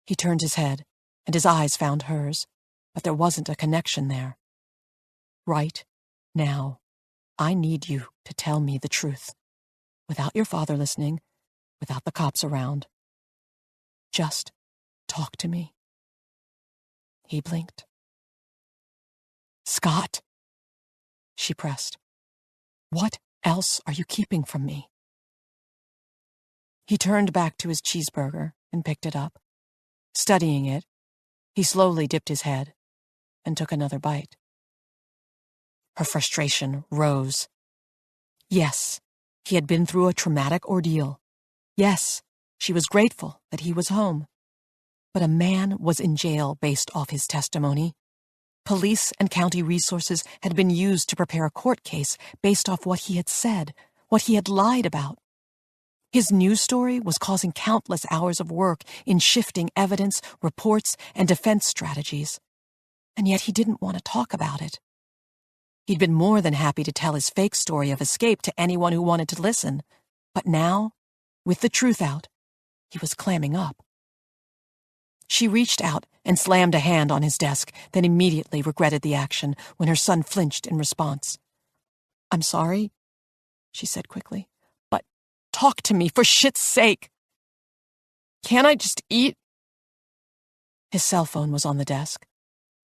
He turned his head, and his eyes found hers, but there wasn't a connection there. Right now, I need you to tell me the truth, without your father listening, without the cops around. Just talk to me. He blinked. Scott, she pressed. What else are you keeping from me? He turned back to his cheeseburger and picked it up. Studying it, he slowly dipped his head and took another bite. Her frustration rose. Yes, he had been through a traumatic ordeal. Yes, she was grateful that he was home. But a man was in jail based off his testimony. Police and county resources had been used to prepare a court case based off what he had said, what he had lied about. His news story was causing countless hours of work in shifting evidence, reports, and defense strategies. And yet he didn't want to talk about it. He'd been more than happy to tell his fake story of escape to anyone who wanted to listen. But now, with the truth out, he was clamming up. She reached out and slammed a hand on his desk, then immediately regretted the action when her son flinched in response. I'm sorry, she said quickly, but talk to me for shit's sake. Can't I just eat? His cell phone was on the desk.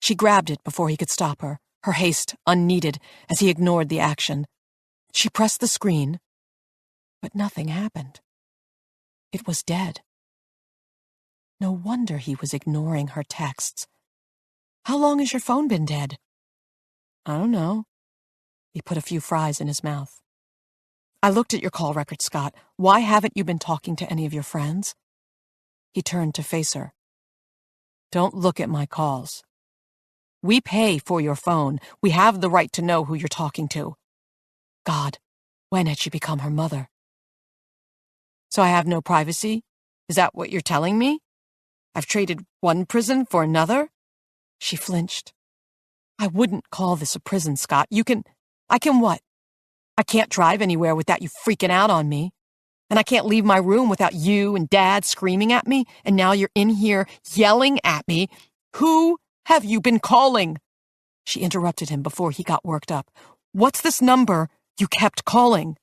She grabbed it before he could stop her, her haste unneeded as he ignored the action. She pressed the screen, but nothing happened. It was dead. No wonder he was ignoring her texts. How long has your phone been dead? I don't know. He put a few fries in his mouth. I looked at your call record, Scott. Why haven't you been talking to any of your friends? He turned to face her. Don't look at my calls. We pay for your phone. We have the right to know who you're talking to. God, when had she become her mother? So I have no privacy? Is that what you're telling me? I've traded one prison for another? She flinched. I wouldn't call this a prison, Scott. I can what? I can't drive anywhere without you freaking out on me. And I can't leave my room without you and Dad screaming at me. And now you're in here yelling at me. Who have you been calling? She interrupted him before he got worked up. What's this number you kept calling?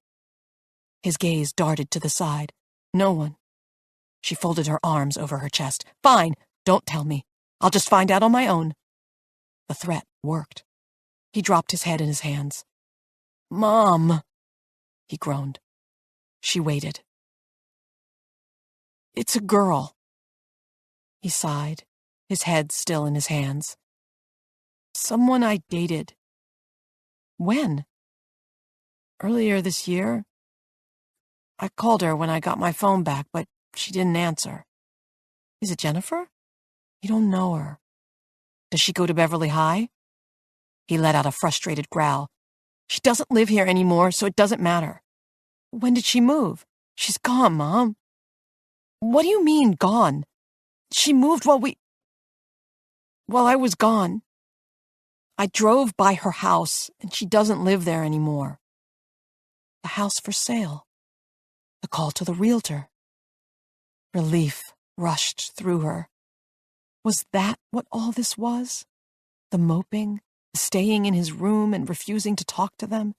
His gaze darted to the side. No one. She folded her arms over her chest. Fine, don't tell me. I'll just find out on my own. The threat worked. He dropped his head in his hands. Mom, he groaned. She waited. It's a girl. He sighed, his head still in his hands. Someone I dated. When? Earlier this year. I called her when I got my phone back, but she didn't answer. Is it Jennifer? You don't know her. Does she go to Beverly High? He let out a frustrated growl. She doesn't live here anymore, so it doesn't matter. When did she move? She's gone, Mom. What do you mean, gone? She moved while I was gone. I drove by her house, and she doesn't live there anymore. The house for sale. The call to the realtor. Relief rushed through her. Was that what all this was? The moping, the staying in his room and refusing to talk to them?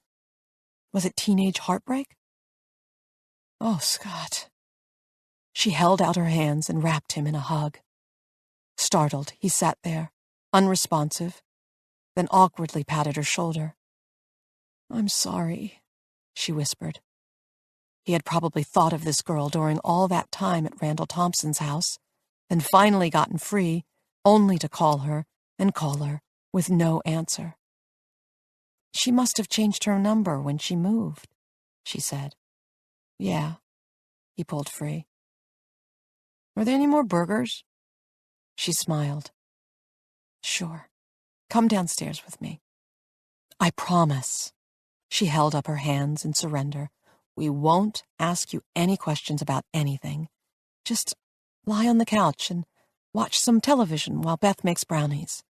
Was it teenage heartbreak? Oh, Scott. She held out her hands and wrapped him in a hug. Startled, he sat there, unresponsive, then awkwardly patted her shoulder. I'm sorry, she whispered. He had probably thought of this girl during all that time at Randall Thompson's house, then finally gotten free, only to call her with no answer. She must have changed her number when she moved, she said. Yeah, he pulled free. Are there any more burgers? She smiled. Sure. Come downstairs with me. I promise. She held up her hands in surrender. We won't ask you any questions about anything. Just lie on the couch and watch some television while Beth makes brownies.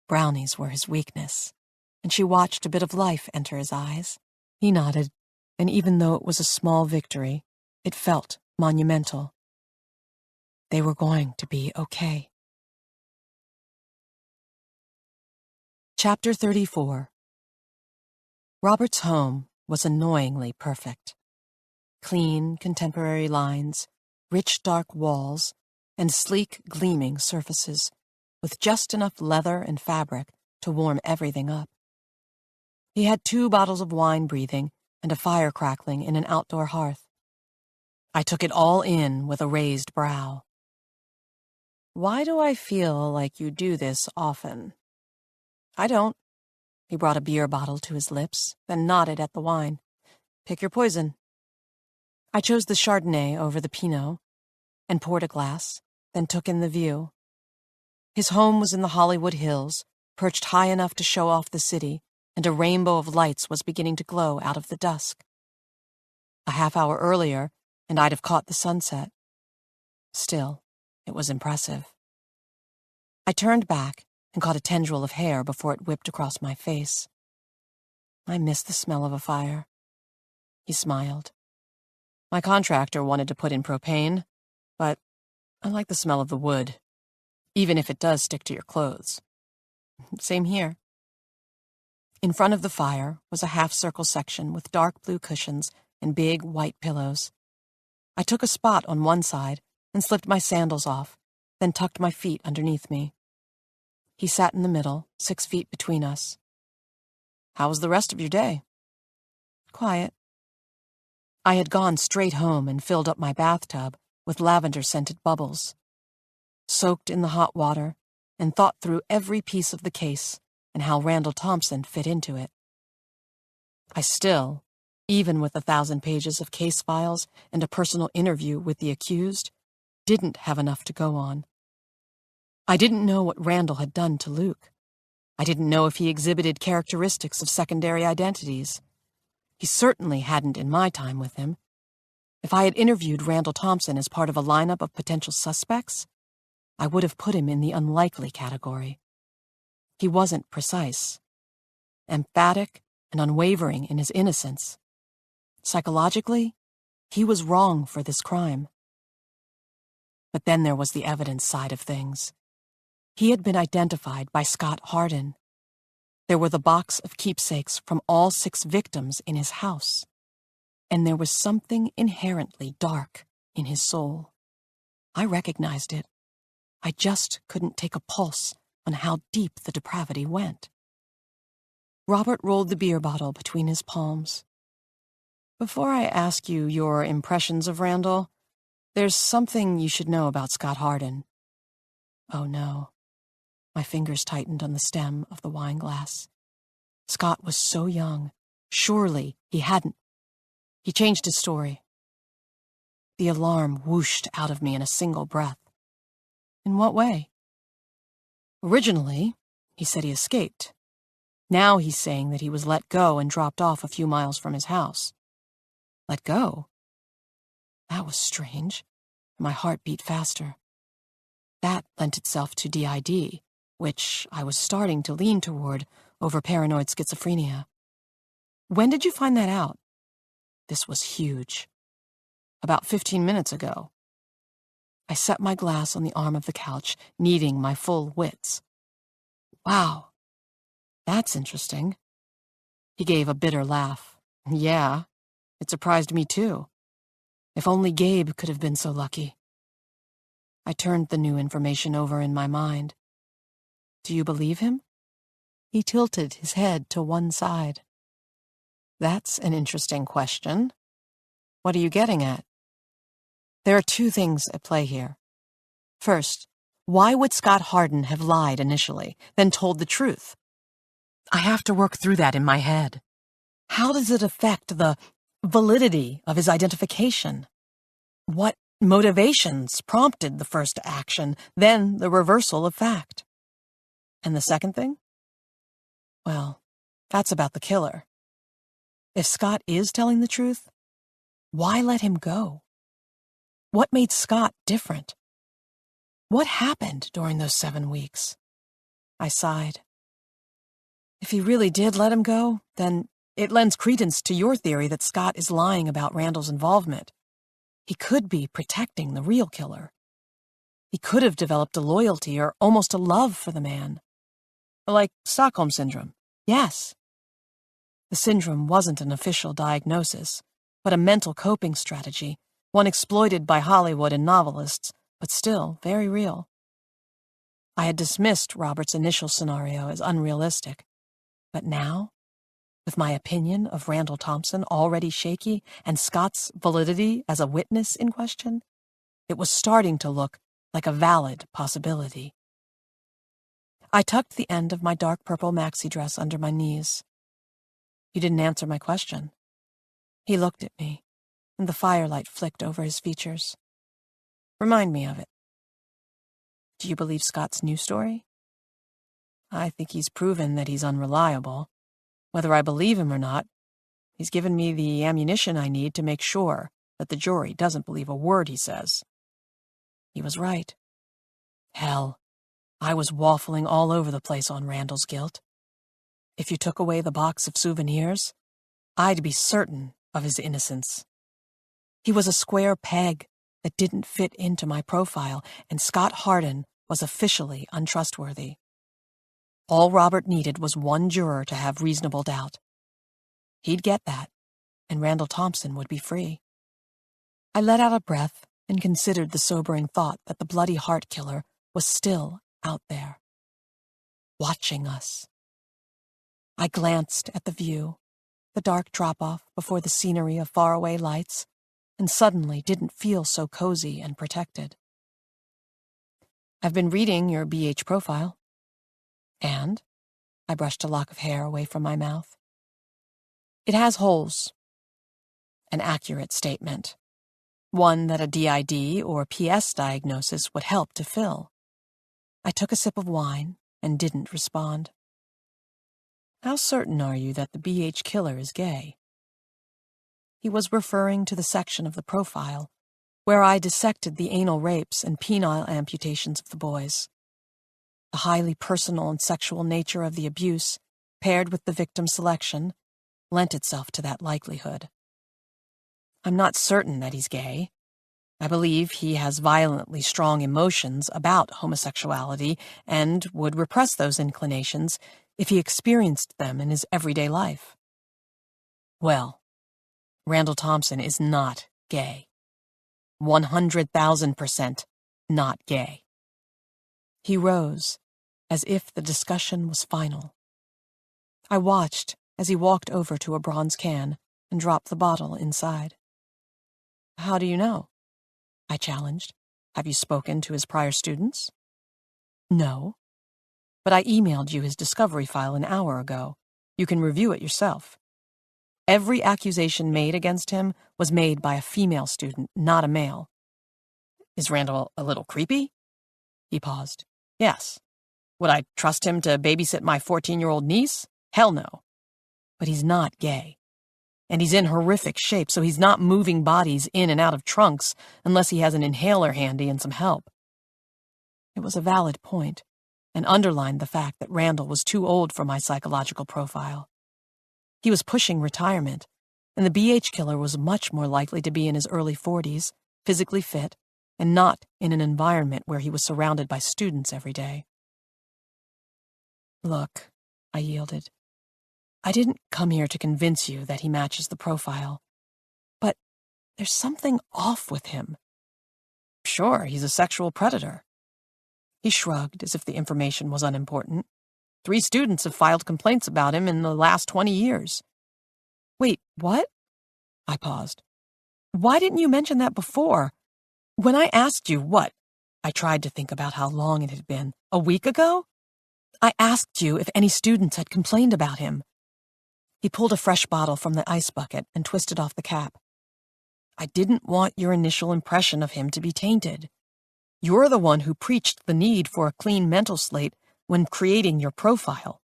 Brownies were his weakness, and she watched a bit of life enter his eyes. He nodded, and even though it was a small victory, it felt monumental. They were going to be okay. Chapter 34. Robert's home was annoyingly perfect. Clean, contemporary lines, rich dark walls, and sleek, gleaming surfaces, with just enough leather and fabric to warm everything up. He had 2 bottles of wine breathing and a fire crackling in an outdoor hearth. I took it all in with a raised brow. "Why do I feel like you do this often?" "I don't." He brought a beer bottle to his lips, then nodded at the wine. "Pick your poison." I chose the Chardonnay over the Pinot, and poured a glass, then took in the view. His home was in the Hollywood Hills, perched high enough to show off the city, and a rainbow of lights was beginning to glow out of the dusk. A half-hour earlier, and I'd have caught the sunset. Still, it was impressive. I turned back and caught a tendril of hair before it whipped across my face. "I miss the smell of a fire." He smiled. "My contractor wanted to put in propane, but I like the smell of the wood, even if it does stick to your clothes." "Same here." In front of the fire was a half-circle section with dark blue cushions and big white pillows. I took a spot on one side and slipped my sandals off, then tucked my feet underneath me. He sat in the middle, 6 feet between us. "How was the rest of your day?" "Quiet." I had gone straight home and filled up my bathtub with lavender-scented bubbles, soaked in the hot water, and thought through every piece of the case and how Randall Thompson fit into it. I still, even with 1,000 pages of case files and a personal interview with the accused, didn't have enough to go on. I didn't know what Randall had done to Luke. I didn't know if he exhibited characteristics of secondary identities. He certainly hadn't in my time with him. If I had interviewed Randall Thompson as part of a lineup of potential suspects, I would have put him in the unlikely category. He wasn't precise, emphatic and unwavering in his innocence. Psychologically, he was wrong for this crime. But then there was the evidence side of things. He had been identified by Scott Hardin. There were the box of keepsakes from all 6 victims in his house. And there was something inherently dark in his soul. I recognized it. I just couldn't take a pulse on how deep the depravity went. Robert rolled the beer bottle between his palms. "Before I ask you your impressions of Randall, there's something you should know about Scott Hardin." Oh no. My fingers tightened on the stem of the wine glass. Scott was so young. Surely he hadn't. He changed his story. The alarm whooshed out of me in a single breath. "In what way?" "Originally, he said he escaped. Now he's saying that he was let go and dropped off a few miles from his house." "Let go?" That was strange. My heart beat faster. That lent itself to DID, which I was starting to lean toward over paranoid schizophrenia. "When did you find that out?" This was huge. "About 15 minutes ago." I set my glass on the arm of the couch, needing my full wits. "Wow, that's interesting." He gave a bitter laugh. "Yeah, it surprised me too. If only Gabe could have been so lucky." I turned the new information over in my mind. "Do you believe him?" He tilted his head to one side. "That's an interesting question. What are you getting at?" There are 2 things at play here. First, why would Scott Hardin have lied initially, then told the truth? I have to work through that in my head. How does it affect the validity of his identification? What motivations prompted the first action, then the reversal of fact? And the second thing? Well, that's about the killer. If Scott is telling the truth, why let him go? What made Scott different? What happened during those 7 weeks? I sighed. If he really did let him go, then it lends credence to your theory that Scott is lying about Randall's involvement. He could be protecting the real killer. He could have developed a loyalty or almost a love for the man. Like Stockholm Syndrome, yes. The syndrome wasn't an official diagnosis, but a mental coping strategy, one exploited by Hollywood and novelists, but still very real. I had dismissed Robert's initial scenario as unrealistic, but now, with my opinion of Randall Thompson already shaky and Scott's validity as a witness in question, it was starting to look like a valid possibility. I tucked the end of my dark purple maxi dress under my knees. You didn't answer my question. He looked at me, and the firelight flicked over his features. Remind me of it. Do you believe Scott's new story? I think he's proven that he's unreliable. Whether I believe him or not, he's given me the ammunition I need to make sure that the jury doesn't believe a word he says. He was right. Hell, I was waffling all over the place on Randall's guilt. If you took away the box of souvenirs, I'd be certain of his innocence. He was a square peg that didn't fit into my profile, and Scott Hardin was officially untrustworthy. All Robert needed was one juror to have reasonable doubt. He'd get that, and Randall Thompson would be free. I let out a breath and considered the sobering thought that the bloody heart killer was still out there, watching us. I glanced at the view, the dark drop-off before the scenery of faraway lights, and suddenly didn't feel so cozy and protected. I've been reading your BH profile. And I brushed a lock of hair away from my mouth. It has holes. An accurate statement. One that a DID or PS diagnosis would help to fill. I took a sip of wine and didn't respond. How certain are you that the BH killer is gay? He was referring to the section of the profile where I dissected the anal rapes and penile amputations of the boys. The highly personal and sexual nature of the abuse, paired with the victim selection, lent itself to that likelihood. I'm not certain that he's gay. I believe he has violently strong emotions about homosexuality and would repress those inclinations if he experienced them in his everyday life. Well, Randall Thompson is not gay. 100,000% not gay. He rose, as if the discussion was final. I watched as he walked over to a bronze can and dropped the bottle inside. How do you know? I challenged. Have you spoken to his prior students? No. But I emailed you his discovery file an hour ago. You can review it yourself. Every accusation made against him was made by a female student, not a male. Is Randall a little creepy? He paused. Yes. Would I trust him to babysit my 14-year-old niece? Hell no. But he's not gay. And he's in horrific shape, so he's not moving bodies in and out of trunks unless he has an inhaler handy and some help. It was a valid point, and underlined the fact that Randall was too old for my psychological profile. He was pushing retirement, and the BH killer was much more likely to be in his early 40s, physically fit, and not in an environment where he was surrounded by students every day. Look, I yielded. I didn't come here to convince you that he matches the profile. But there's something off with him. Sure, he's a sexual predator. He shrugged as if the information was unimportant. 3 students have filed complaints about him in the last 20 years. Wait, what? I paused. Why didn't you mention that before? When I asked you, what? I tried to think about how long it had been. A week ago? I asked you if any students had complained about him. He pulled a fresh bottle from the ice bucket and twisted off the cap. I didn't want your initial impression of him to be tainted. You're the one who preached the need for a clean mental slate when creating your profile.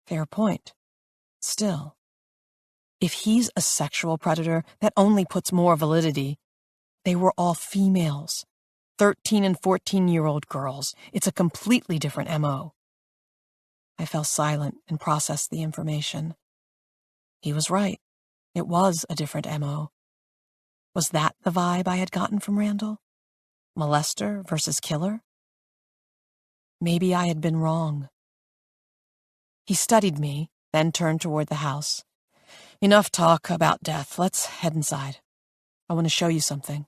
Fair point. Still, if he's a sexual predator, that only puts more validity. They were all females, 13 and 14-year-old girls. It's a completely different MO. I fell silent and processed the information. He was right. It was a different MO. Was that the vibe I had gotten from Randall? molester versus killer? Maybe I had been wrong. He studied me, then turned toward the house. Enough talk about death. Let's head inside. I want to show you something.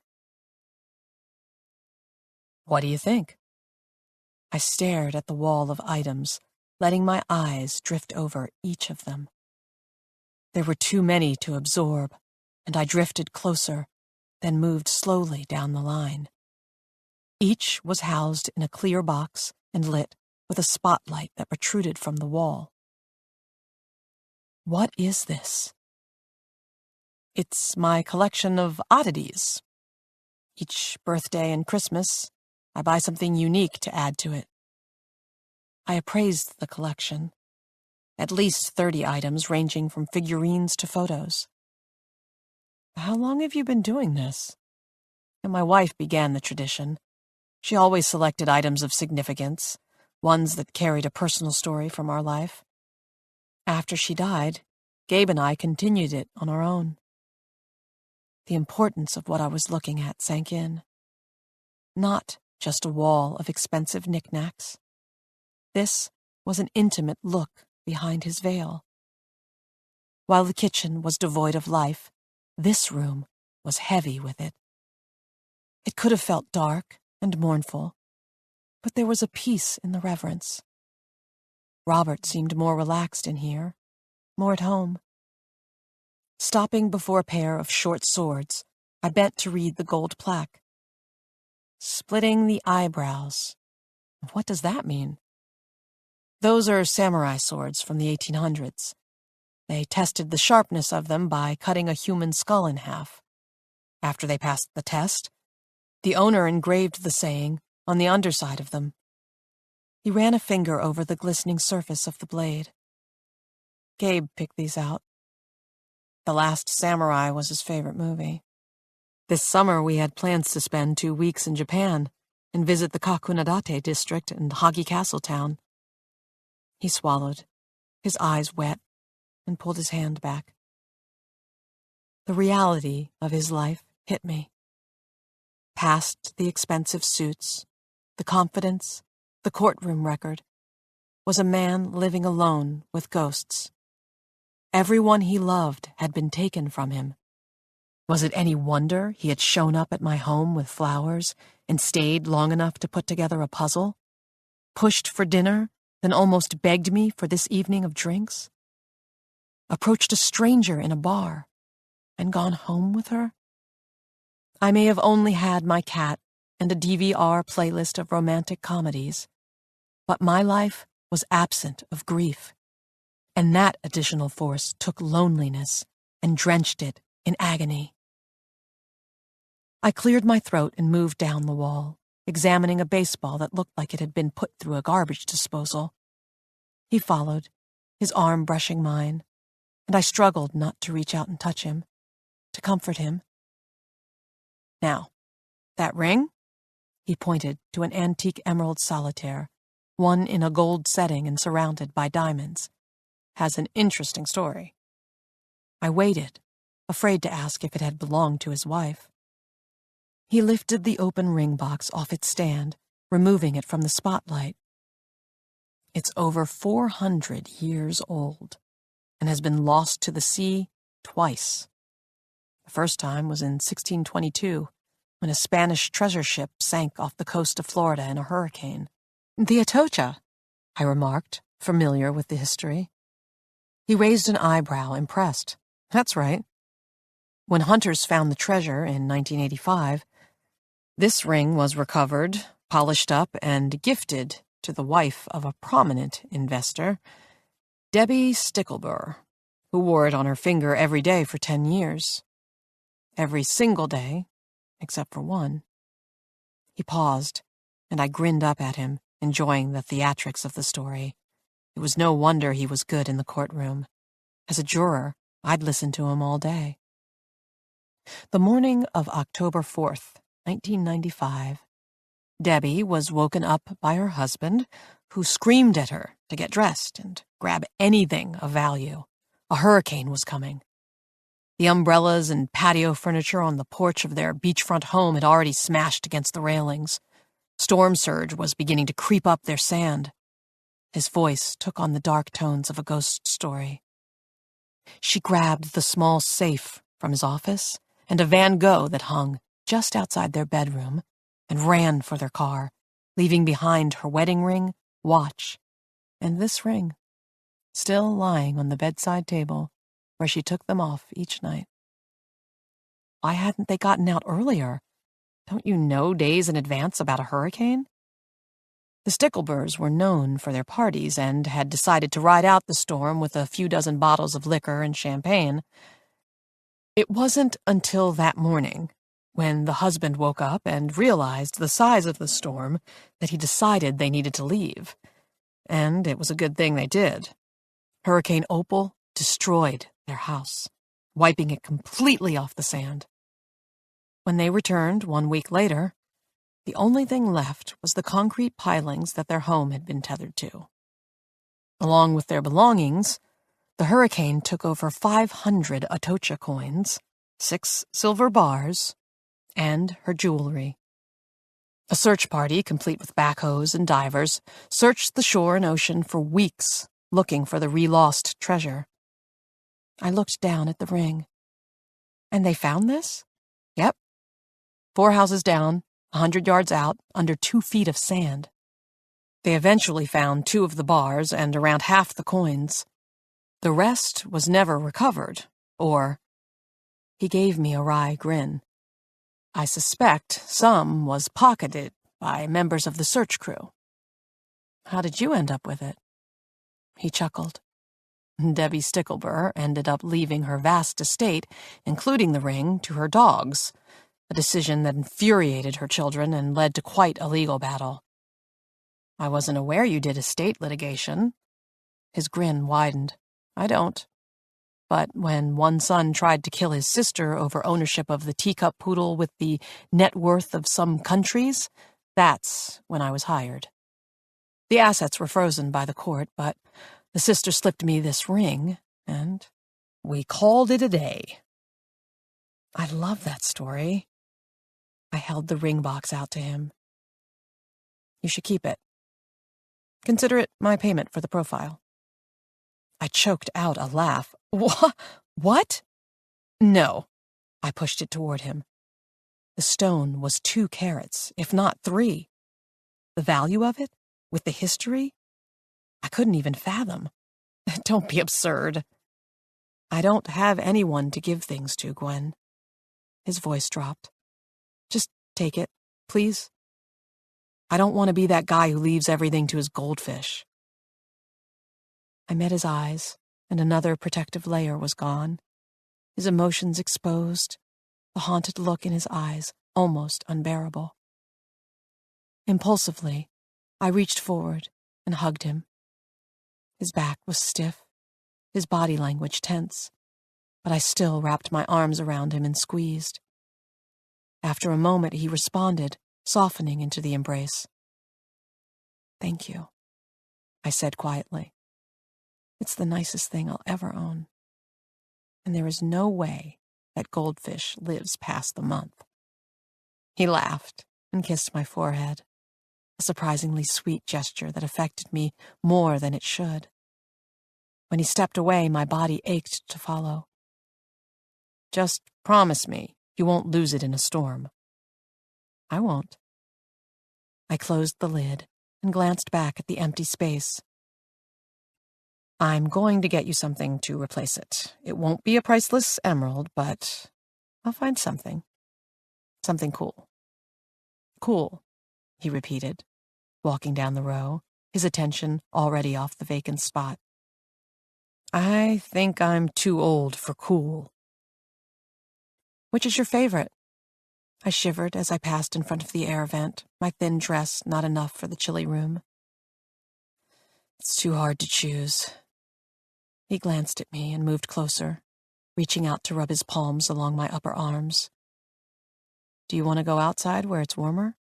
What do you think? I stared at the wall of items, letting my eyes drift over each of them. There were too many to absorb, and I drifted closer, then moved slowly down the line. Each was housed in a clear box and lit with a spotlight that protruded from the wall. What is this? It's my collection of oddities. Each birthday and Christmas, I buy something unique to add to it. I appraised the collection. At least 30 items ranging from figurines to photos. How long have you been doing this? And my wife began the tradition. She always selected items of significance, ones that carried a personal story from our life. After she died, Gabe and I continued it on our own. The importance of what I was looking at sank in. Not just a wall of expensive knickknacks. This was an intimate look behind his veil. While the kitchen was devoid of life, this room was heavy with it. It could have felt dark and mournful, but there was a peace in the reverence. Robert seemed more relaxed in here, more at home. Stopping before a pair of short swords, I bent to read the gold plaque. Splitting the eyebrows. What does that mean? Those are samurai swords from the 1800s. They tested the sharpness of them by cutting a human skull in half. After they passed the test, the owner engraved the saying on the underside of them. He ran a finger over the glistening surface of the blade. Gabe picked these out. The Last Samurai was his favorite movie. This summer we had plans to spend 2 weeks in Japan and visit the Kakunadate district and Hagi Castle town. He swallowed, his eyes wet, and pulled his hand back. The reality of his life hit me. Past the expensive suits, the confidence, the courtroom record, was a man living alone with ghosts. Everyone he loved had been taken from him. Was it any wonder he had shown up at my home with flowers and stayed long enough to put together a puzzle? Pushed for dinner, then almost begged me for this evening of drinks? Approached a stranger in a bar and gone home with her? I may have only had my cat and a DVR playlist of romantic comedies, but my life was absent of grief, and that additional force took loneliness and drenched it in agony. I cleared my throat and moved down the wall, examining a baseball that looked like it had been put through a garbage disposal. He followed, his arm brushing mine, and I struggled not to reach out and touch him, to comfort him. Now, that ring? He pointed to an antique emerald solitaire, one in a gold setting and surrounded by diamonds. Has an interesting story. I waited, afraid to ask if it had belonged to his wife. He lifted the open ring box off its stand, removing it from the spotlight. It's over 400 years old and has been lost to the sea twice. The first time was in 1622, when a Spanish treasure ship sank off the coast of Florida in a hurricane. The Atocha, I remarked, familiar with the history. He raised an eyebrow, impressed. That's right. When hunters found the treasure in 1985, this ring was recovered, polished up, and gifted to the wife of a prominent investor, Debbie Sticklebur, who wore it on her finger every day for 10 years. Every single day, except for one. He paused, and I grinned up at him, enjoying the theatrics of the story. It was no wonder he was good in the courtroom. As a juror, I'd listen to him all day. The morning of October 4th, 1995, Debbie was woken up by her husband, who screamed at her to get dressed and grab anything of value. A hurricane was coming. The umbrellas and patio furniture on the porch of their beachfront home had already smashed against the railings. Storm surge was beginning to creep up their sand. His voice took on the dark tones of a ghost story. She grabbed the small safe from his office and a Van Gogh that hung just outside their bedroom and ran for their car, leaving behind her wedding ring, watch, and this ring, still lying on the bedside table where she took them off each night. Why hadn't they gotten out earlier? Don't you know days in advance about a hurricane? The Stickleburs were known for their parties and had decided to ride out the storm with a few dozen bottles of liquor and champagne. It wasn't until that morning, when the husband woke up and realized the size of the storm, that he decided they needed to leave. And it was a good thing they did. Hurricane Opal destroyed their house, wiping it completely off the sand. When they returned 1 week later, the only thing left was the concrete pilings that their home had been tethered to. Along with their belongings, the hurricane took over 500 Atocha coins, 6 silver bars, and her jewelry. A search party, complete with backhoes and divers, searched the shore and ocean for weeks, looking for the re-lost treasure. I looked down at the ring. And they found this? Yep. 4 houses down, 100 yards out, under 2 feet of sand. They eventually found 2 of the bars and around half the coins. The rest was never recovered, or... He gave me a wry grin. I suspect some was pocketed by members of the search crew. How did you end up with it? He chuckled. Debbie Sticklebur ended up leaving her vast estate, including the ring, to her dogs, a decision that infuriated her children and led to quite a legal battle. I wasn't aware you did estate litigation. His grin widened. I don't. But when one son tried to kill his sister over ownership of the teacup poodle with the net worth of some countries, that's when I was hired. The assets were frozen by the court, but the sister slipped me this ring, and we called it a day. I love that story. I held the ring box out to him. You should keep it. Consider it my payment for the profile. I choked out a laugh. What? No. I pushed it toward him. The stone was 2 carats, if not 3. The value of it, with the history, I couldn't even fathom. Don't be absurd. I don't have anyone to give things to, Gwen. His voice dropped. Just take it, please. I don't want to be that guy who leaves everything to his goldfish. I met his eyes, and another protective layer was gone. His emotions exposed, the haunted look in his eyes almost unbearable. Impulsively, I reached forward and hugged him. His back was stiff, his body language tense, but I still wrapped my arms around him and squeezed. After a moment, he responded, softening into the embrace. Thank you, I said quietly. It's the nicest thing I'll ever own. And there is no way that goldfish lives past the month. He laughed and kissed my forehead, a surprisingly sweet gesture that affected me more than it should. When he stepped away, my body ached to follow. Just promise me you won't lose it in a storm. I won't. I closed the lid and glanced back at the empty space. I'm going to get you something to replace it. It won't be a priceless emerald, but I'll find something. Something cool. Cool, he repeated, walking down the row, his attention already off the vacant spot. I think I'm too old for cool. Which is your favorite? I shivered as I passed in front of the air vent, my thin dress not enough for the chilly room. It's too hard to choose. He glanced at me and moved closer, reaching out to rub his palms along my upper arms. Do you want to go outside where it's warmer?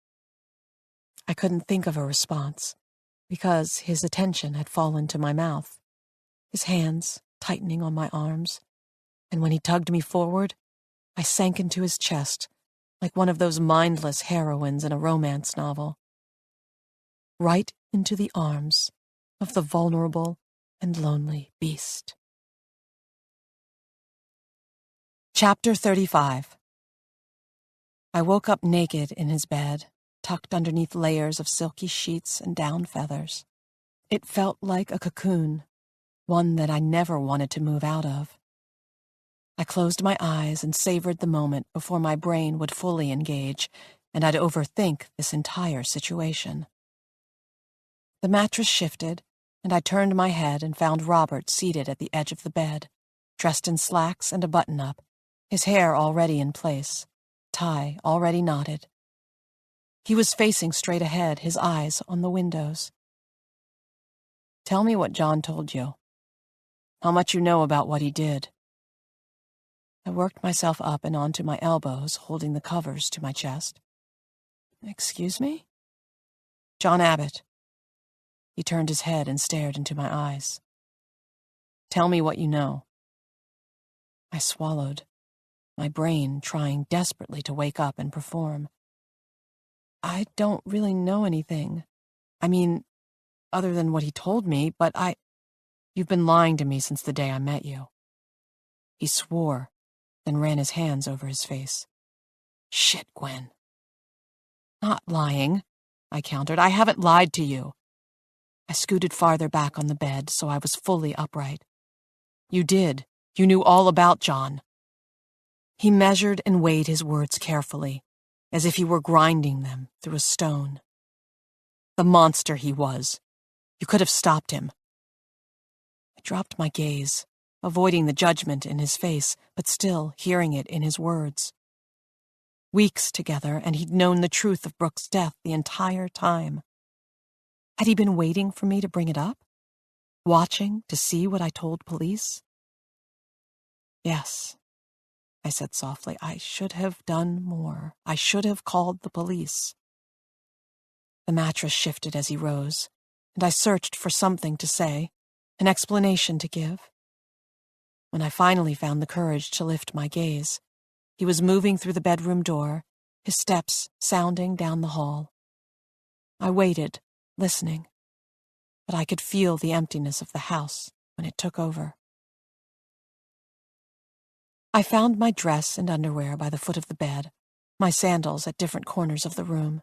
I couldn't think of a response, because his attention had fallen to my mouth, his hands tightening on my arms, and when he tugged me forward, I sank into his chest like one of those mindless heroines in a romance novel. Right into the arms of the vulnerable and lonely beast. Chapter 35. I woke up naked in his bed, tucked underneath layers of silky sheets and down feathers. It felt like a cocoon, one that I never wanted to move out of. I closed my eyes and savored the moment before my brain would fully engage, and I'd overthink this entire situation. The mattress shifted, and I turned my head and found Robert seated at the edge of the bed, dressed in slacks and a button-up, his hair already in place, tie already knotted. He was facing straight ahead, his eyes on the windows. "Tell me what John told you. How much you know about what he did." I worked myself up and onto my elbows, holding the covers to my chest. "Excuse me?" "John Abbott." He turned his head and stared into my eyes. "Tell me what you know." I swallowed, my brain trying desperately to wake up and perform. "I don't really know anything. I mean, other than what he told me, but You've been lying to me since the day I met you." He swore, then ran his hands over his face. "Shit, Gwen." "Not lying," I countered. "I haven't lied to you." I scooted farther back on the bed so I was fully upright. "You did. You knew all about John." He measured and weighed his words carefully, as if he were grinding them through a stone. "The monster he was. You could have stopped him." I dropped my gaze, avoiding the judgment in his face, but still hearing it in his words. Weeks together, and he'd known the truth of Brooke's death the entire time. Had he been waiting for me to bring it up? Watching to see what I told police? "Yes," I said softly. "I should have done more. I should have called the police." The mattress shifted as he rose, and I searched for something to say, an explanation to give. When I finally found the courage to lift my gaze, he was moving through the bedroom door, his steps sounding down the hall. I waited, listening, but I could feel the emptiness of the house when it took over. I found my dress and underwear by the foot of the bed, my sandals at different corners of the room.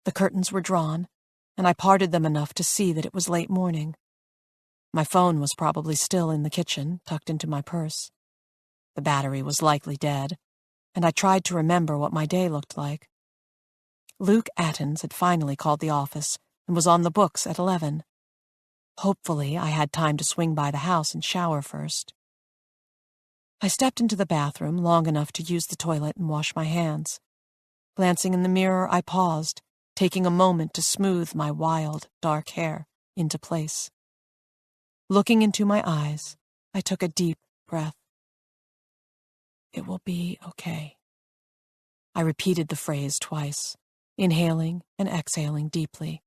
The curtains were drawn, and I parted them enough to see that it was late morning. My phone was probably still in the kitchen, tucked into my purse. The battery was likely dead, and I tried to remember what my day looked like. Luke Attons had finally called the office and was on the books at 11. Hopefully, I had time to swing by the house and shower first. I stepped into the bathroom long enough to use the toilet and wash my hands. Glancing in the mirror, I paused, taking a moment to smooth my wild, dark hair into place. Looking into my eyes, I took a deep breath. "It will be okay." I repeated the phrase twice, inhaling and exhaling deeply.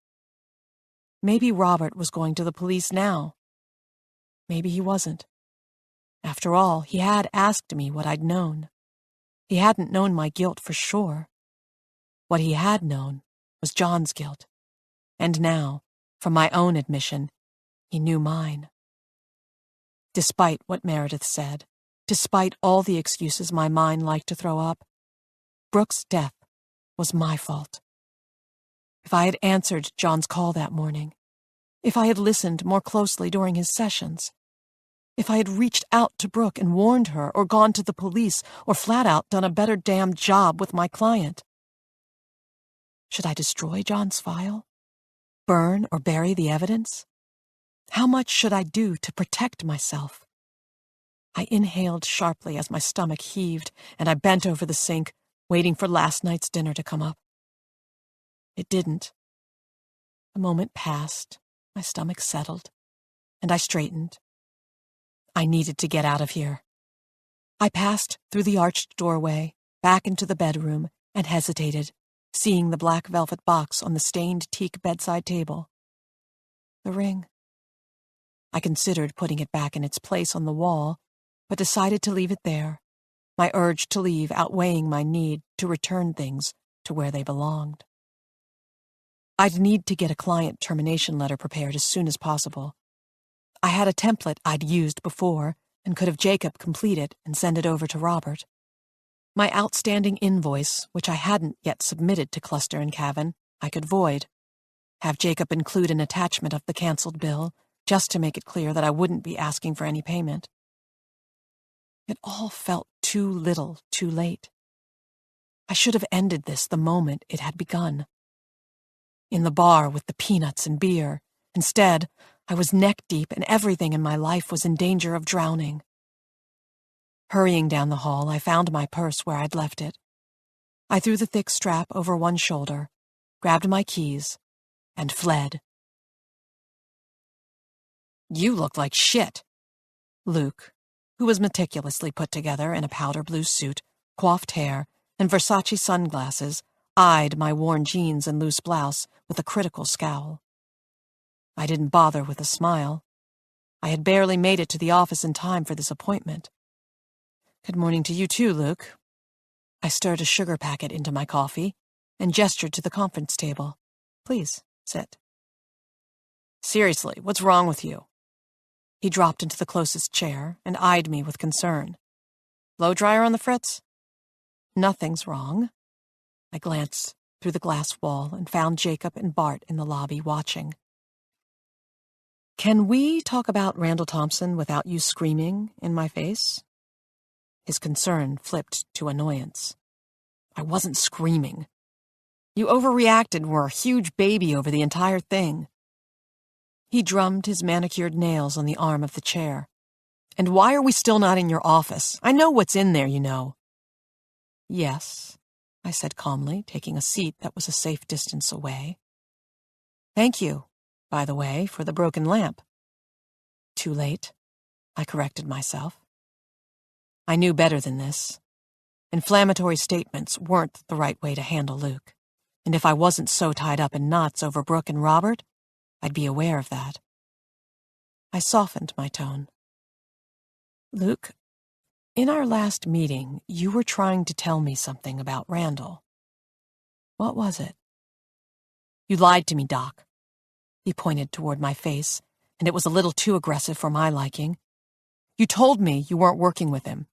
Maybe Robert was going to the police now. Maybe he wasn't. After all, he had asked me what I'd known. He hadn't known my guilt for sure. What he had known was John's guilt. And now, from my own admission, he knew mine. Despite what Meredith said, despite all the excuses my mind liked to throw up, Brooke's death was my fault. If I had answered John's call that morning, if I had listened more closely during his sessions, if I had reached out to Brooke and warned her or gone to the police or flat out done a better damn job with my client. Should I destroy John's file? Burn or bury the evidence? How much should I do to protect myself? I inhaled sharply as my stomach heaved, and I bent over the sink, waiting for last night's dinner to come up. It didn't. A moment passed, my stomach settled, and I straightened. I needed to get out of here. I passed through the arched doorway, back into the bedroom, and hesitated, seeing the black velvet box on the stained teak bedside table. The ring. I considered putting it back in its place on the wall, but decided to leave it there, my urge to leave outweighing my need to return things to where they belonged. I'd need to get a client termination letter prepared as soon as possible. I had a template I'd used before and could have Jacob complete it and send it over to Robert. My outstanding invoice, which I hadn't yet submitted to Cluster and Kavin, I could void. Have Jacob include an attachment of the canceled bill, just to make it clear that I wouldn't be asking for any payment. It all felt too little, too late. I should have ended this the moment it had begun. In the bar with the peanuts and beer, instead, I was neck-deep and everything in my life was in danger of drowning. Hurrying down the hall, I found my purse where I'd left it. I threw the thick strap over one shoulder, grabbed my keys, and fled. "You look like shit." Luke, who was meticulously put together in a powder blue suit, coiffed hair, and Versace sunglasses, eyed my worn jeans and loose blouse with a critical scowl. I didn't bother with a smile. I had barely made it to the office in time for this appointment. "Good morning to you too, Luke." I stirred a sugar packet into my coffee and gestured to the conference table. "Please, sit." "Seriously, what's wrong with you?" He dropped into the closest chair and eyed me with concern. "Blow dryer on the fritz?" "Nothing's wrong." I glanced through the glass wall and found Jacob and Bart in the lobby watching. "Can we talk about Randall Thompson without you screaming in my face?" His concern flipped to annoyance. "I wasn't screaming. You overreacted and were a huge baby over the entire thing." He drummed his manicured nails on the arm of the chair. "And why are we still not in your office? I know what's in there, you know." "Yes," I said calmly, taking a seat that was a safe distance away. "Thank you, by the way, for the broken lamp." "Too late," I corrected myself. I knew better than this. Inflammatory statements weren't the right way to handle Luke, and if I wasn't so tied up in knots over Brooke and Robert, I'd be aware of that. I softened my tone. "Luke, in our last meeting, you were trying to tell me something about Randall. What was it?" "You lied to me, Doc." He pointed toward my face, and it was a little too aggressive for my liking. "You told me you weren't working with him."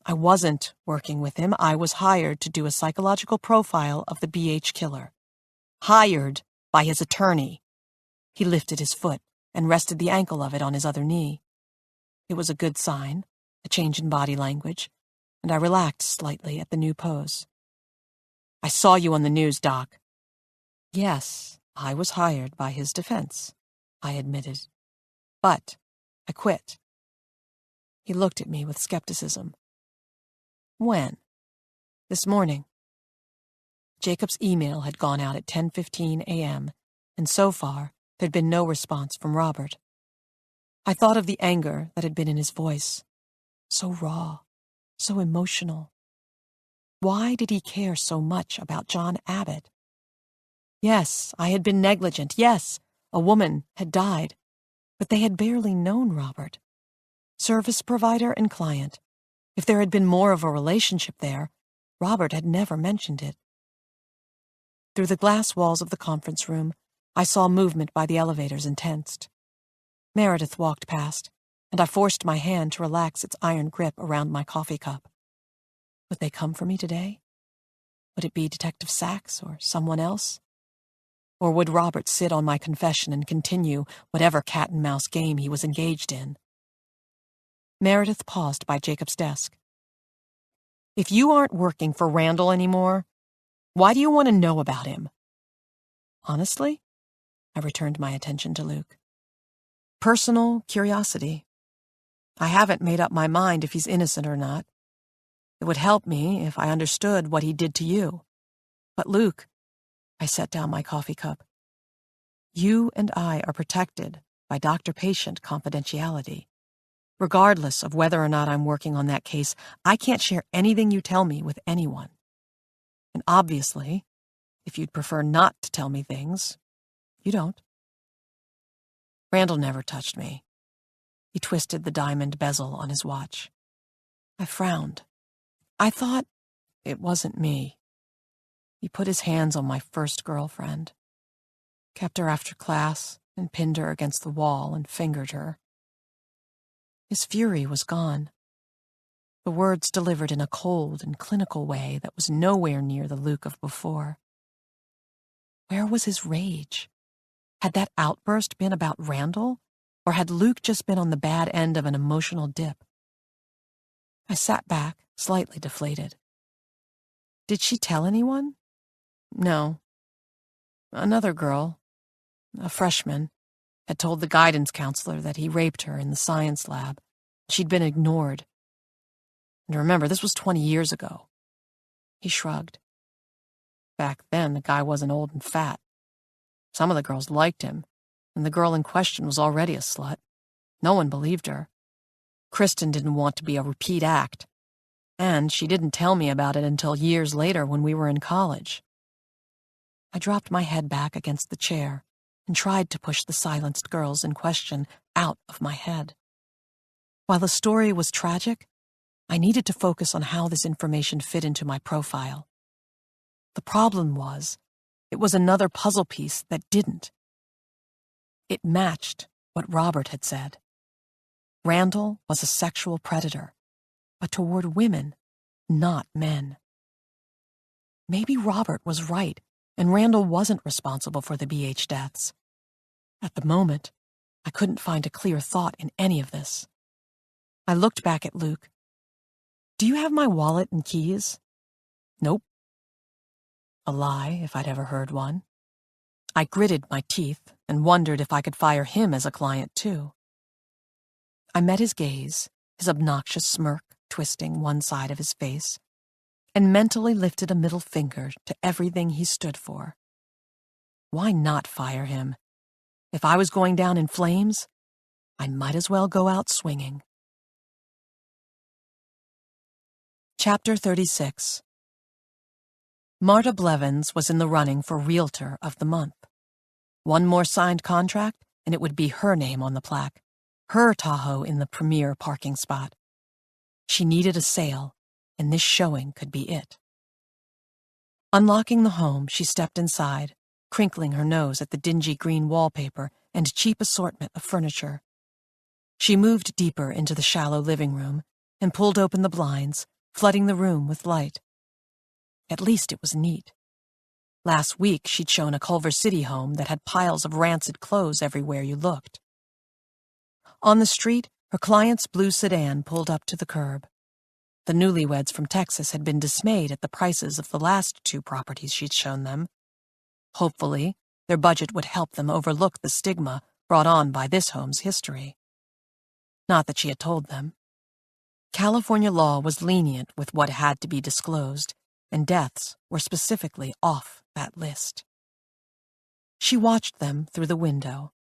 "I wasn't working with him. I was hired to do a psychological profile of the BH killer. Hired by his attorney." He lifted his foot and rested the ankle of it on his other knee. It was a good sign, a change in body language, and I relaxed slightly at the new pose. "I saw you on the news, Doc." "Yes, I was hired by his defense," I admitted. "But I quit." He looked at me with skepticism. "When?" "This morning." Jacob's email had gone out at 10:15 a.m., and so far there'd been no response from Robert. I thought of the anger that had been in his voice. So raw, so emotional. Why did he care so much about John Abbott? Yes, I had been negligent. Yes, a woman had died. But they had barely known Robert. Service provider and client. If there had been more of a relationship there, Robert had never mentioned it. Through the glass walls of the conference room, I saw movement by the elevators and tensed. Meredith walked past, and I forced my hand to relax its iron grip around my coffee cup. Would they come for me today? Would it be Detective Sachs or someone else? Or would Robert sit on my confession and continue whatever cat-and-mouse game he was engaged in? Meredith paused by Jacob's desk. "If you aren't working for Randall anymore, why do you want to know about him?" "Honestly?" I returned my attention to Luke. "Personal curiosity. I haven't made up my mind if he's innocent or not. It would help me if I understood what he did to you. But Luke," I set down my coffee cup, "you and I are protected by doctor-patient confidentiality. Regardless of whether or not I'm working on that case, I can't share anything you tell me with anyone. And obviously, if you'd prefer not to tell me things, you don't." "Randall never touched me." He twisted the diamond bezel on his watch. I frowned. I thought it wasn't me. He put his hands on my first girlfriend, kept her after class, and pinned her against the wall and fingered her. His fury was gone. The words delivered in a cold and clinical way that was nowhere near the Luke of before. Where was his rage? Had that outburst been about Randall, or had Luke just been on the bad end of an emotional dip? I sat back, slightly deflated. Did she tell anyone? No. Another girl, a freshman, had told the guidance counselor that he raped her in the science lab. She'd been ignored. And remember, this was 20 years ago. He shrugged. Back then, the guy wasn't old and fat. Some of the girls liked him, and the girl in question was already a slut. No one believed her. Kristen didn't want to be a repeat act, and she didn't tell me about it until years later when we were in college. I dropped my head back against the chair and tried to push the silenced girls in question out of my head. While the story was tragic, I needed to focus on how this information fit into my profile. The problem was, it was another puzzle piece that didn't. It matched what Robert had said. Randall was a sexual predator, but toward women, not men. Maybe Robert was right, and Randall wasn't responsible for the BH deaths. At the moment, I couldn't find a clear thought in any of this. I looked back at Luke. Do you have my wallet and keys? Nope. A lie, if I'd ever heard one. I gritted my teeth and wondered if I could fire him as a client, too. I met his gaze, his obnoxious smirk twisting one side of his face, and mentally lifted a middle finger to everything he stood for. Why not fire him? If I was going down in flames, I might as well go out swinging. Chapter 36. Marta Blevins was in the running for Realtor of the Month. One more signed contract, and it would be her name on the plaque, her Tahoe in the premier parking spot. She needed a sale, and this showing could be it. Unlocking the home, she stepped inside, crinkling her nose at the dingy green wallpaper and cheap assortment of furniture. She moved deeper into the shallow living room and pulled open the blinds, flooding the room with light. At least it was neat. Last week, she'd shown a Culver City home that had piles of rancid clothes everywhere you looked. On the street, her client's blue sedan pulled up to the curb. The newlyweds from Texas had been dismayed at the prices of the last two properties she'd shown them. Hopefully, their budget would help them overlook the stigma brought on by this home's history. Not that she had told them. California law was lenient with what had to be disclosed, and deaths were specifically off that list. She watched them through the window.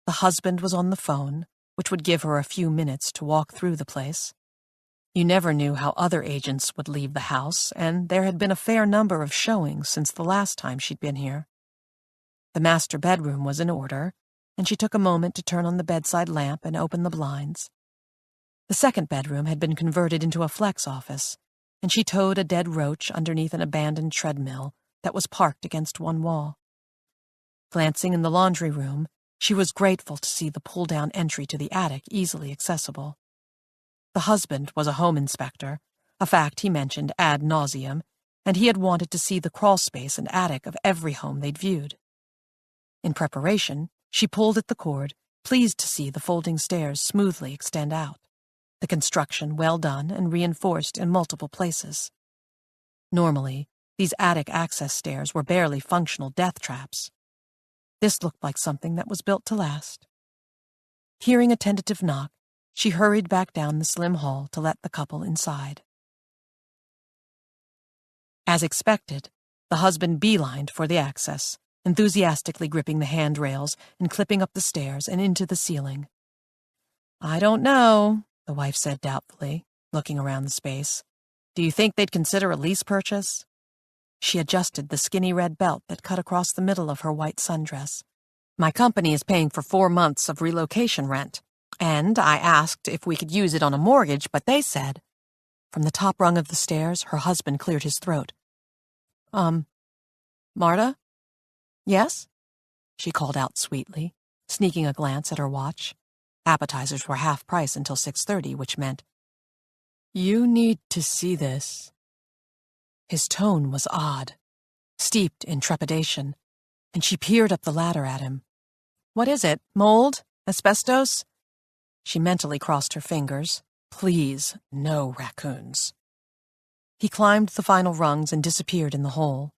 The husband was on the phone, which would give her a few minutes to walk through the place. You never knew how other agents would leave the house, and there had been a fair number of showings since the last time she'd been here. The master bedroom was in order, and she took a moment to turn on the bedside lamp and open the blinds. The second bedroom had been converted into a flex office, and she towed a dead roach underneath an abandoned treadmill that was parked against one wall. Glancing in the laundry room, she was grateful to see the pull-down entry to the attic easily accessible. The husband was a home inspector, a fact he mentioned ad nauseum, and he had wanted to see the crawl space and attic of every home they'd viewed. In preparation, she pulled at the cord, pleased to see the folding stairs smoothly extend out, the construction well done and reinforced in multiple places. Normally, these attic access stairs were barely functional death traps. This looked like something that was built to last. Hearing a tentative knock, she hurried back down the slim hall to let the couple inside. As expected, the husband beelined for the access, enthusiastically gripping the handrails and clipping up the stairs and into the ceiling. "I don't know," the wife said doubtfully, looking around the space. "Do you think they'd consider a lease purchase?" She adjusted the skinny red belt that cut across the middle of her white sundress. "My company is paying for 4 months of relocation rent. And I asked if we could use it on a mortgage, but they said... From the top rung of the stairs, her husband cleared his throat. Marta? Yes? She called out sweetly, sneaking a glance at her watch. Appetizers were half price until 6:30, which meant, "You need to see this." His tone was odd, steeped in trepidation, and she peered up the ladder at him. "What is it? Mold? Asbestos?" She mentally crossed her fingers. Please, no raccoons. He climbed the final rungs and disappeared in the hole.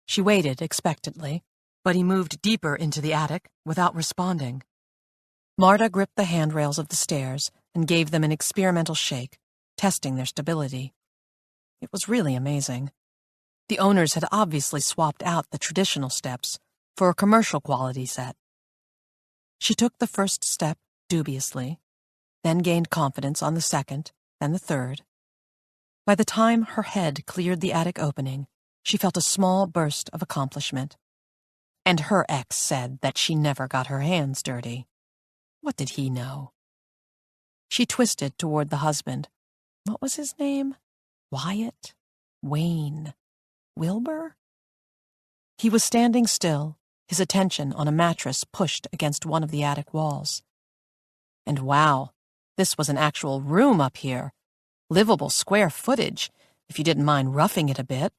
She waited expectantly, but he moved deeper into the attic without responding. Marta gripped the handrails of the stairs and gave them an experimental shake, testing their stability. It was really amazing. The owners had obviously swapped out the traditional steps for a commercial quality set. She took the first step dubiously, then gained confidence on the second, then the third. By the time her head cleared the attic opening, she felt a small burst of accomplishment. And her ex said that she never got her hands dirty. What did he know? She twisted toward the husband. What was his name? Wyatt? Wayne? Wilbur? He was standing still, his attention on a mattress pushed against one of the attic walls. And wow, this was an actual room up here. Livable square footage, if you didn't mind roughing it a bit.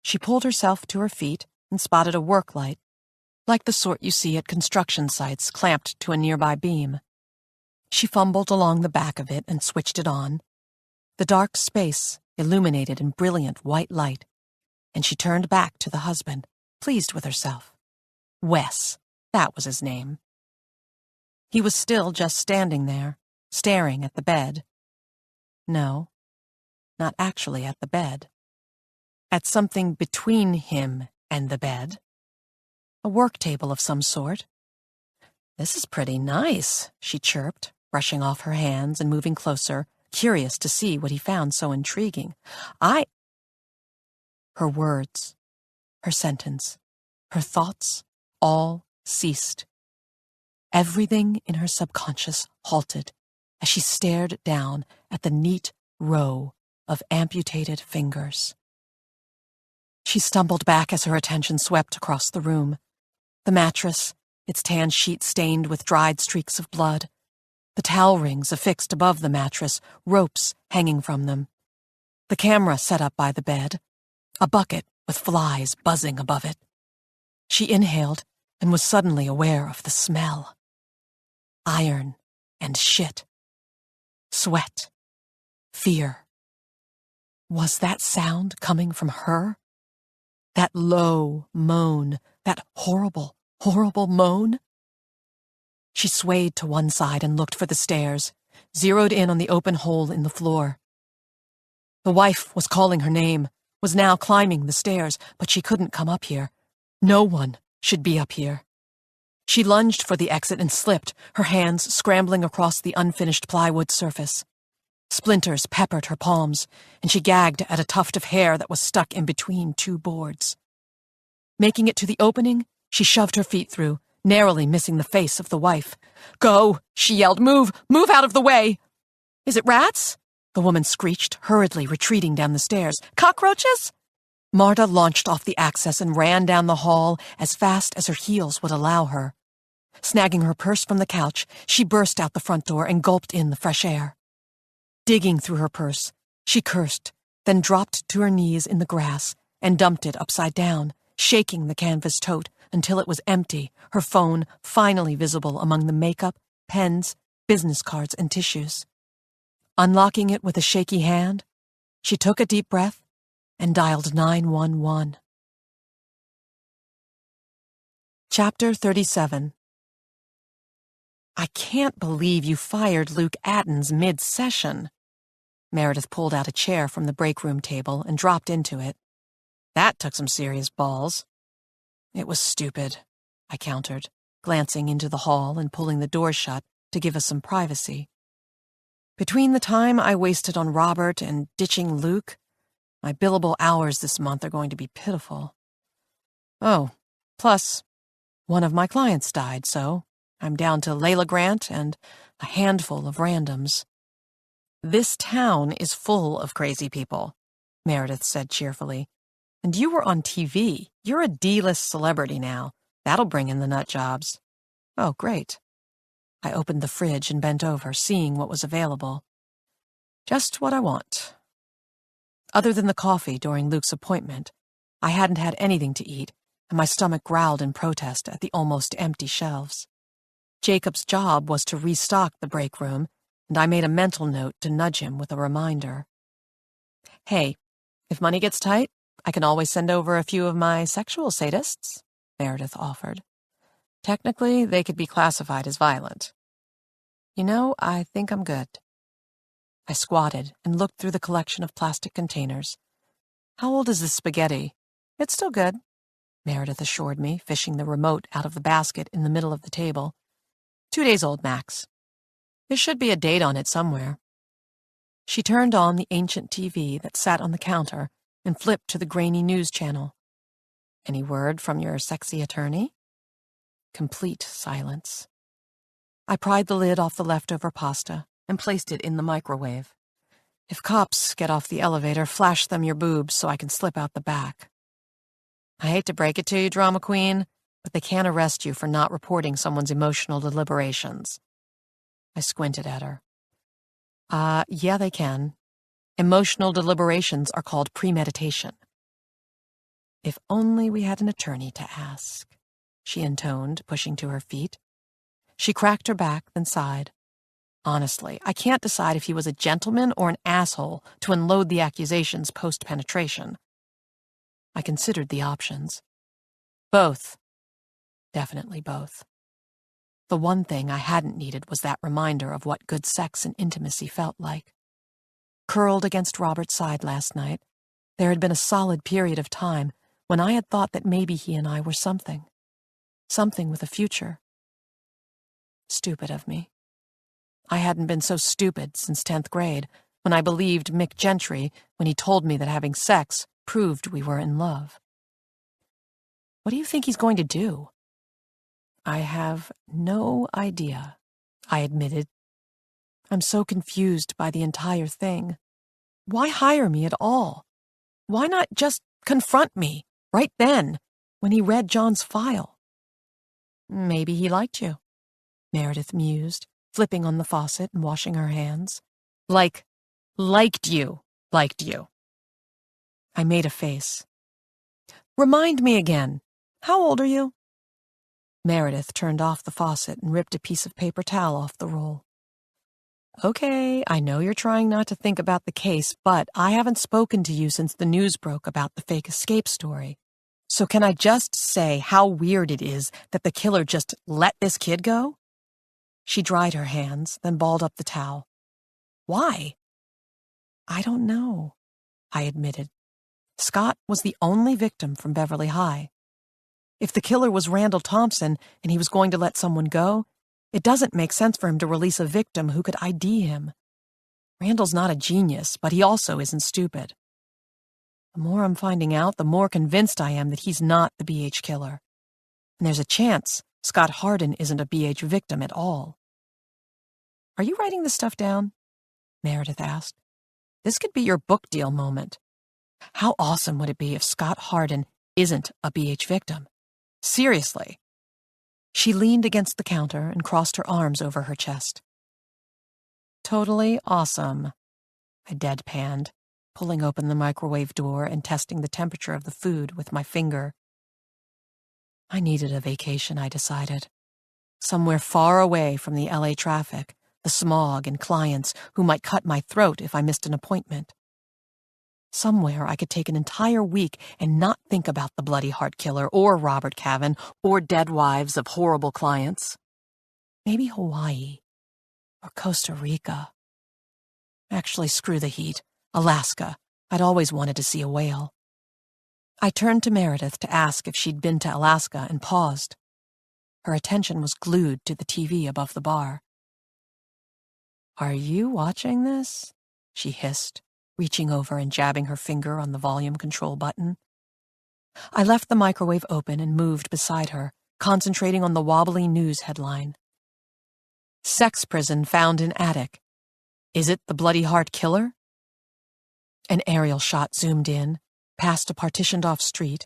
She pulled herself to her feet and spotted a work light, like the sort you see at construction sites clamped to a nearby beam. She fumbled along the back of it and switched it on. The dark space illuminated in brilliant white light, and she turned back to the husband, pleased with herself. Wes, that was his name. He was still just standing there, staring at the bed. No, not actually at the bed. At something between him and the bed. A work table of some sort. "This is pretty nice," she chirped, brushing off her hands and moving closer, curious to see what he found so intriguing. Her words, her sentence, her thoughts, all ceased. Everything in her subconscious halted as she stared down at the neat row of amputated fingers. She stumbled back as her attention swept across the room. The mattress, its tan sheet stained with dried streaks of blood. The towel rings affixed above the mattress, ropes hanging from them. The camera set up by the bed. A bucket with flies buzzing above it. She inhaled and was suddenly aware of the smell. Iron and shit. Sweat. Fear. Was that sound coming from her? That low moan, that horrible, horrible moan? She swayed to one side and looked for the stairs, zeroed in on the open hole in the floor. The wife was calling her name, was now climbing the stairs, but she couldn't come up here. No one should be up here. She lunged for the exit and slipped, her hands scrambling across the unfinished plywood surface. Splinters peppered her palms, and she gagged at a tuft of hair that was stuck in between two boards. Making it to the opening, she shoved her feet through, narrowly missing the face of the wife. "Go!" she yelled. "Move! Move out of the way!" "Is it rats?" the woman screeched, hurriedly retreating down the stairs. "Cockroaches?" Marta launched off the access and ran down the hall as fast as her heels would allow her. Snagging her purse from the couch, she burst out the front door and gulped in the fresh air. Digging through her purse, she cursed, then dropped to her knees in the grass and dumped it upside down, shaking the canvas tote until it was empty, her phone finally visible among the makeup, pens, business cards, and tissues. Unlocking it with a shaky hand, she took a deep breath and dialed 911. Chapter 37. "I can't believe you fired Luke Addens mid-session." Meredith pulled out a chair from the break room table and dropped into it. "That took some serious balls." "It was stupid," I countered, glancing into the hall and pulling the door shut to give us some privacy. Between the time I wasted on Robert and ditching Luke, my billable hours this month are going to be pitiful. Oh, plus, one of my clients died, so I'm down to Layla Grant and a handful of randoms. This town is full of crazy people, Meredith said cheerfully. And you were on TV. You're a D-list celebrity now. That'll bring in the nut jobs. Oh, great. I opened the fridge and bent over, seeing what was available. Just what I want. Other than the coffee during Luke's appointment, I hadn't had anything to eat, and my stomach growled in protest at the almost empty shelves. Jacob's job was to restock the break room, and I made a mental note to nudge him with a reminder. Hey, if money gets tight, I can always send over a few of my sexual sadists, Meredith offered. Technically, they could be classified as violent. You know, I think I'm good. I squatted and looked through the collection of plastic containers. How old is this spaghetti? It's still good, Meredith assured me, fishing the remote out of the basket in the middle of the table. 2 days old, max. There should be a date on it somewhere. She turned on the ancient TV that sat on the counter and flipped to the grainy news channel. Any word from your sexy attorney? Complete silence. I pried the lid off the leftover pasta and placed it in the microwave. If cops get off the elevator, flash them your boobs so I can slip out the back. I hate to break it to you, drama queen, but they can't arrest you for not reporting someone's emotional deliberations. I squinted at her. Yeah, they can. Emotional deliberations are called premeditation. If only we had an attorney to ask, she intoned, pushing to her feet. She cracked her back, then sighed. Honestly, I can't decide if he was a gentleman or an asshole to unload the accusations post-penetration. I considered the options. Both. Definitely both. The one thing I hadn't needed was that reminder of what good sex and intimacy felt like. Curled against Robert's side last night, there had been a solid period of time when I had thought that maybe he and I were something. Something with a future. Stupid of me. I hadn't been so stupid since 10th grade, when I believed Mick Gentry when he told me that having sex proved we were in love. What do you think he's going to do? I have no idea, I admitted. I'm so confused by the entire thing. Why hire me at all? Why not just confront me, right then, when he read John's file? Maybe he liked you, Meredith mused, flipping on the faucet and washing her hands. Liked you. I made a face. Remind me again, how old are you? Meredith turned off the faucet and ripped a piece of paper towel off the roll. Okay, I know you're trying not to think about the case, but I haven't spoken to you since the news broke about the fake escape story. So can I just say how weird it is that the killer just let this kid go? She dried her hands, then balled up the towel. Why? I don't know, I admitted. Scott was the only victim from Beverly High. If the killer was Randall Thompson and he was going to let someone go, it doesn't make sense for him to release a victim who could ID him. Randall's not a genius, but he also isn't stupid. The more I'm finding out, the more convinced I am that he's not the BH killer. And there's a chance Scott Hardin isn't a BH victim at all. Are you writing this stuff down? Meredith asked. This could be your book deal moment. How awesome would it be if Scott Hardin isn't a BH victim? Seriously. She leaned against the counter and crossed her arms over her chest. Totally awesome, I deadpanned, pulling open the microwave door and testing the temperature of the food with my finger. I needed a vacation, I decided. Somewhere far away from the LA traffic, the smog and clients who might cut my throat if I missed an appointment. Somewhere I could take an entire week and not think about the Bloody Heart Killer or Robert Kavin or dead wives of horrible clients. Maybe Hawaii or Costa Rica. Actually, screw the heat. Alaska. I'd always wanted to see a whale. I turned to Meredith to ask if she'd been to Alaska and paused. Her attention was glued to the TV above the bar. Are you watching this? She hissed, reaching over and jabbing her finger on the volume control button. I left the microwave open and moved beside her, concentrating on the wobbly news headline. Sex prison found in attic. Is it the Bloody Heart Killer? An aerial shot zoomed in, past a partitioned-off street,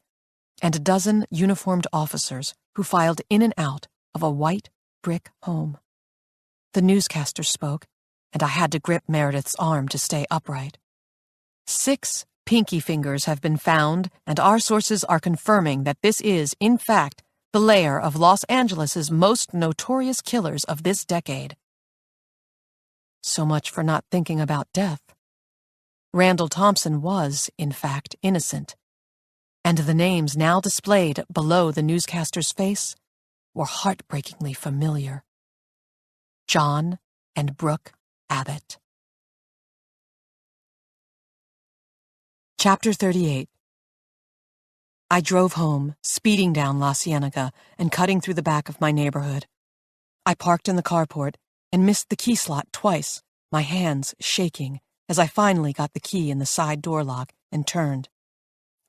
and a dozen uniformed officers who filed in and out of a white brick home. The newscaster spoke, and I had to grip Meredith's arm to stay upright. 6 pinky fingers have been found, and our sources are confirming that this is, in fact, the lair of Los Angeles' most notorious killers of this decade. So much for not thinking about death. Randall Thompson was, in fact, innocent, and the names now displayed below the newscaster's face were heartbreakingly familiar. John and Brooke Abbott. Chapter 38. I drove home, speeding down La Cienega and cutting through the back of my neighborhood. I parked in the carport and missed the key slot twice, my hands shaking as I finally got the key in the side door lock and turned.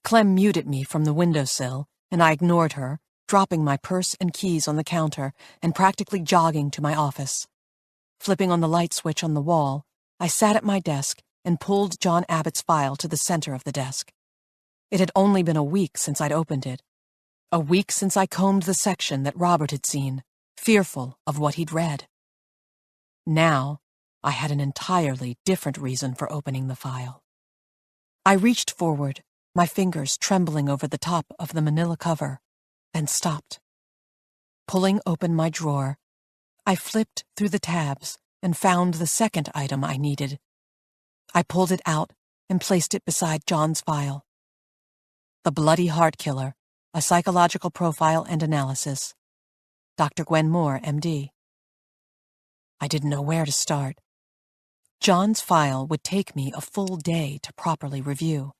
Clem muted me from the windowsill, and I ignored her, dropping my purse and keys on the counter and practically jogging to my office. Flipping on the light switch on the wall, I sat at my desk and pulled John Abbott's file to the center of the desk. It had only been a week since I'd opened it. A week since I combed the section that Robert had seen, fearful of what he'd read. Now, I had an entirely different reason for opening the file. I reached forward, my fingers trembling over the top of the manila cover, then stopped. Pulling open my drawer, I flipped through the tabs and found the second item I needed. I pulled it out and placed it beside John's file. The Bloody Heart Killer, a psychological profile and analysis. Dr. Gwen Moore, MD. I didn't know where to start. John's file would take me a full day to properly review,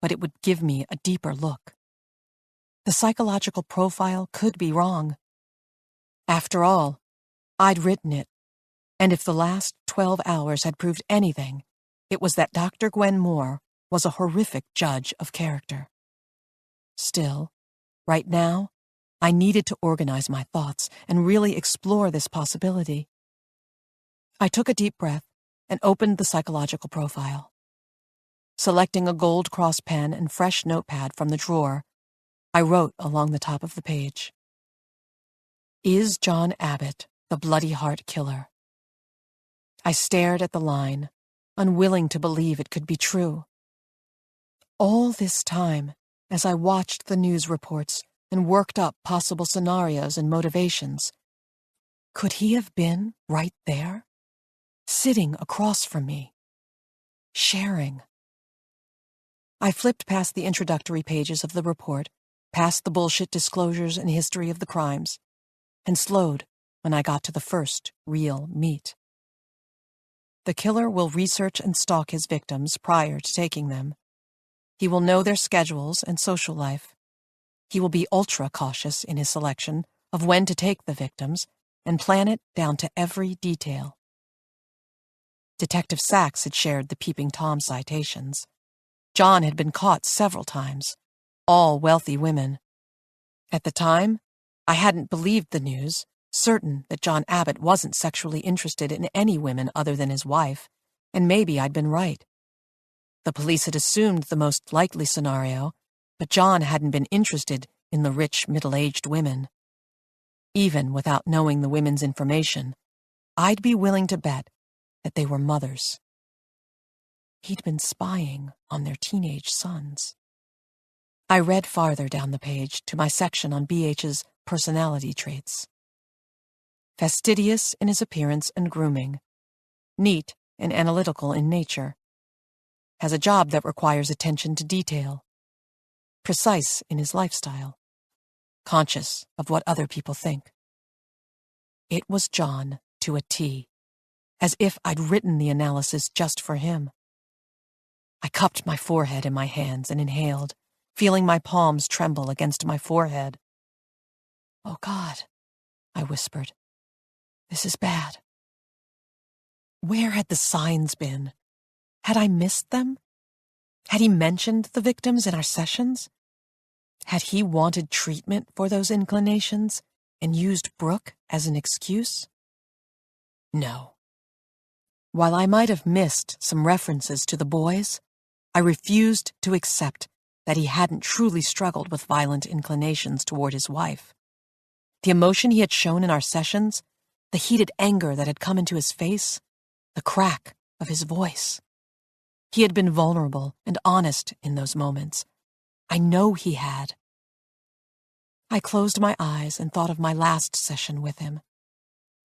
but it would give me a deeper look. The psychological profile could be wrong. After all, I'd written it, and if the last 12 hours had proved anything, it was that Dr. Gwen Moore was a horrific judge of character. Still, right now, I needed to organize my thoughts and really explore this possibility. I took a deep breath and opened the psychological profile. Selecting a gold cross pen and fresh notepad from the drawer, I wrote along the top of the page. Is John Abbott the Bloody Heart Killer? I stared at the line, unwilling to believe it could be true. All this time, as I watched the news reports and worked up possible scenarios and motivations, could he have been right there, sitting across from me, sharing? I flipped past the introductory pages of the report, past the bullshit disclosures and history of the crimes, and slowed when I got to the first real meat. The killer will research and stalk his victims prior to taking them. He will know their schedules and social life. He will be ultra-cautious in his selection of when to take the victims and plan it down to every detail. Detective Sachs had shared the Peeping Tom citations. John had been caught several times, all wealthy women. At the time, I hadn't believed the news, certain that John Abbott wasn't sexually interested in any women other than his wife, and maybe I'd been right. The police had assumed the most likely scenario, but John hadn't been interested in the rich, middle-aged women. Even without knowing the women's information, I'd be willing to bet that they were mothers. He'd been spying on their teenage sons. I read farther down the page to my section on BH's personality traits. Fastidious in his appearance and grooming. Neat and analytical in nature. Has a job that requires attention to detail. Precise in his lifestyle. Conscious of what other people think. It was John to a T, as if I'd written the analysis just for him. I cupped my forehead in my hands and inhaled, feeling my palms tremble against my forehead. "Oh, God," I whispered. "This is bad." Where had the signs been? Had I missed them? Had he mentioned the victims in our sessions? Had he wanted treatment for those inclinations and used Brooke as an excuse? No. While I might have missed some references to the boys, I refused to accept that he hadn't truly struggled with violent inclinations toward his wife. The emotion he had shown in our sessions, the heated anger that had come into his face, the crack of his voice. He had been vulnerable and honest in those moments. I know he had. I closed my eyes and thought of my last session with him.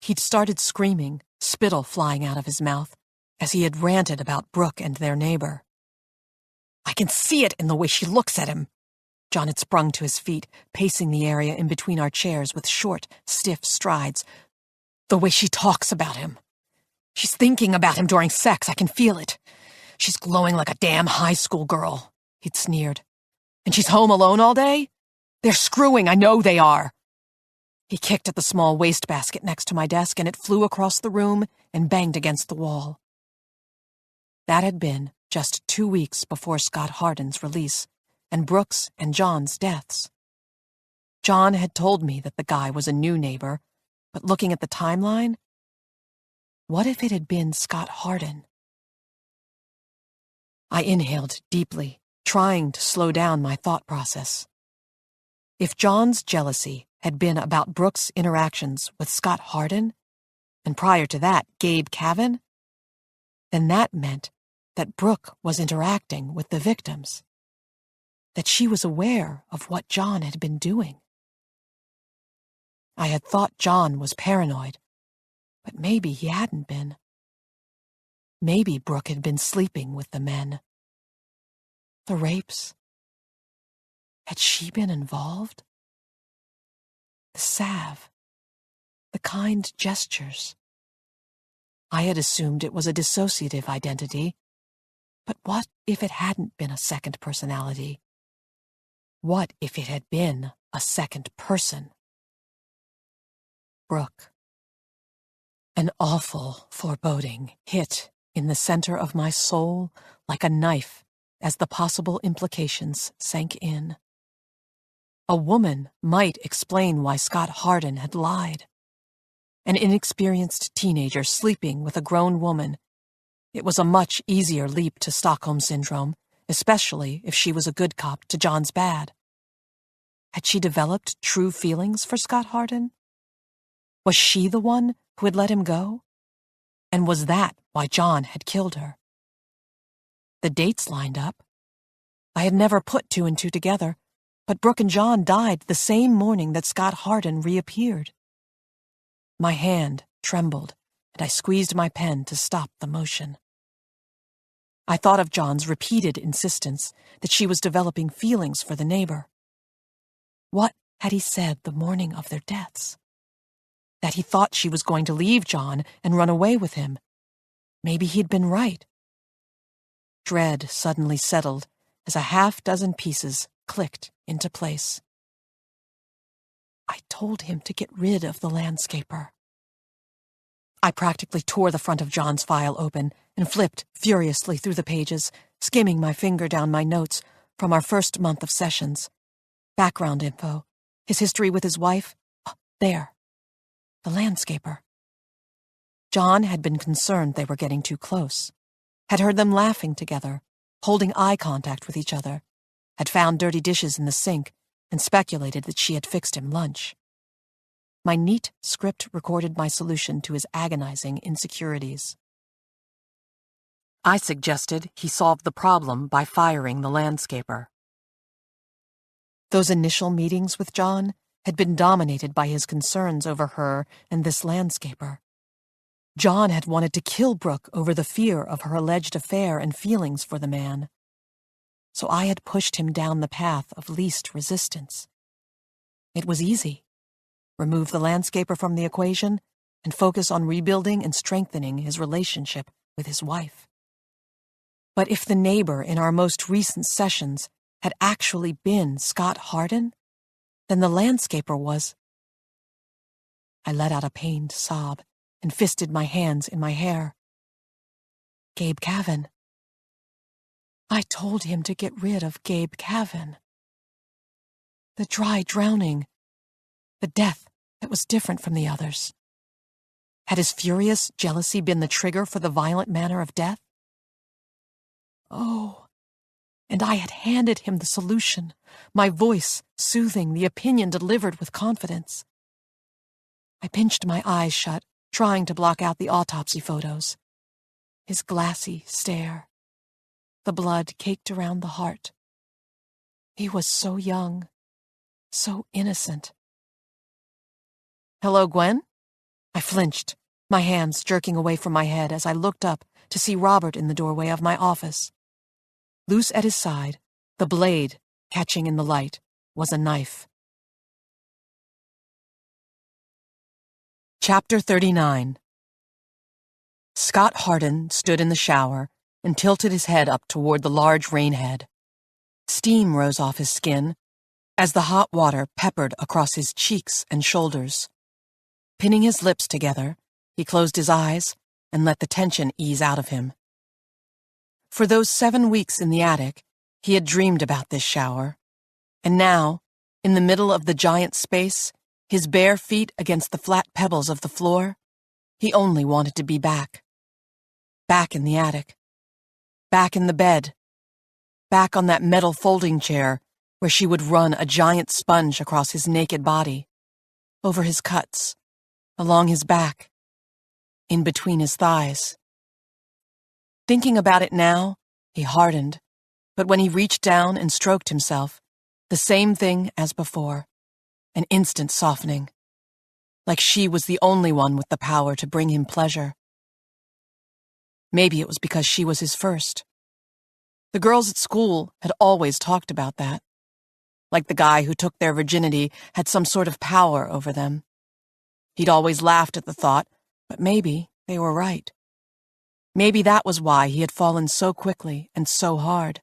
He'd started screaming, spittle flying out of his mouth, as he had ranted about Brooke and their neighbor. I can see it in the way she looks at him. John had sprung to his feet, pacing the area in between our chairs with short, stiff strides. The way she talks about him. She's thinking about him during sex, I can feel it. She's glowing like a damn high school girl, he'd sneered. And she's home alone all day? They're screwing, I know they are. He kicked at the small wastebasket next to my desk, and it flew across the room and banged against the wall. That had been just 2 weeks before Scott Hardin's release, and Brooke's and John's deaths. John had told me that the guy was a new neighbor, but looking at the timeline, what if it had been Scott Hardin? I inhaled deeply, trying to slow down my thought process. If John's jealousy had been about Brooke's interactions with Scott Hardin, and prior to that, Gabe Kavin, then that meant that Brooke was interacting with the victims, that she was aware of what John had been doing. I had thought John was paranoid, but maybe he hadn't been. Maybe Brooke had been sleeping with the men. The rapes. Had she been involved? The salve. The kind gestures. I had assumed it was a dissociative identity, but what if it hadn't been a second personality? What if it had been a second person? Brooke. An awful foreboding hit in the center of my soul like a knife as the possible implications sank in. A woman might explain why Scott Hardin had lied. An inexperienced teenager sleeping with a grown woman. It was a much easier leap to Stockholm Syndrome, especially if she was a good cop to John's bad. Had she developed true feelings for Scott Hardin? Was she the one who had let him go? And was that why John had killed her? The dates lined up. I had never put two and two together, but Brooke and John died the same morning that Scott Hardin reappeared. My hand trembled, and I squeezed my pen to stop the motion. I thought of John's repeated insistence that she was developing feelings for the neighbor. What had he said the morning of their deaths? That he thought she was going to leave John and run away with him. Maybe he'd been right. Dread suddenly settled as a half-dozen pieces clicked into place. I told him to get rid of the landscaper. I practically tore the front of John's file open and flipped furiously through the pages, skimming my finger down my notes from our first month of sessions. Background info, his history with his wife. Oh, there. The landscaper. John had been concerned they were getting too close, had heard them laughing together, holding eye contact with each other, had found dirty dishes in the sink, and speculated that she had fixed him lunch. My neat script recorded my solution to his agonizing insecurities. I suggested he solve the problem by firing the landscaper. Those initial meetings with John had been dominated by his concerns over her and this landscaper. John had wanted to kill Brooke over the fear of her alleged affair and feelings for the man. So I had pushed him down the path of least resistance. It was easy. Remove the landscaper from the equation and focus on rebuilding and strengthening his relationship with his wife. But if the neighbor in our most recent sessions had actually been Scott Hardin, then the landscaper was... I let out a pained sob and fisted my hands in my hair. Gabe Kavin. I told him to get rid of Gabe Kavin. The dry drowning. The death that was different from the others. Had his furious jealousy been the trigger for the violent manner of death? Oh, and I had handed him the solution, my voice soothing, the opinion delivered with confidence. I pinched my eyes shut, trying to block out the autopsy photos. His glassy stare. The blood caked around the heart. He was so young, so innocent. "Hello, Gwen?" I flinched, my hands jerking away from my head as I looked up to see Robert in the doorway of my office. Loose at his side, the blade, catching in the light, was a knife. Chapter 39. Scott Hardin stood in the shower and tilted his head up toward the large rain head. Steam rose off his skin as the hot water peppered across his cheeks and shoulders. Pinning his lips together, he closed his eyes and let the tension ease out of him. For those 7 weeks in the attic, he had dreamed about this shower. And now, in the middle of the giant space, his bare feet against the flat pebbles of the floor, he only wanted to be back. Back in the attic. Back in the bed. Back on that metal folding chair where she would run a giant sponge across his naked body, over his cuts, along his back, in between his thighs. Thinking about it now, he hardened, but when he reached down and stroked himself, the same thing as before, an instant softening, like she was the only one with the power to bring him pleasure. Maybe it was because she was his first. The girls at school had always talked about that, like the guy who took their virginity had some sort of power over them. He'd always laughed at the thought, but maybe they were right. Maybe that was why he had fallen so quickly and so hard.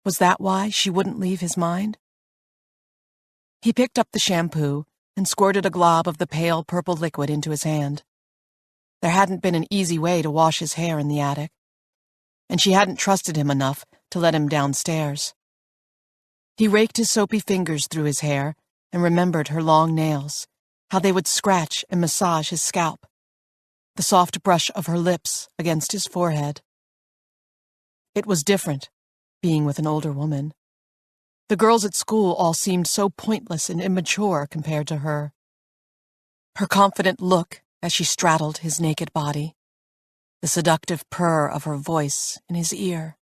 Was that why she wouldn't leave his mind? He picked up the shampoo and squirted a glob of the pale purple liquid into his hand. There hadn't been an easy way to wash his hair in the attic, and she hadn't trusted him enough to let him downstairs. He raked his soapy fingers through his hair and remembered her long nails, how they would scratch and massage his scalp, the soft brush of her lips against his forehead. It was different, being with an older woman. The girls at school all seemed so pointless and immature compared to her. Her confident look as she straddled his naked body, the seductive purr of her voice in his ear.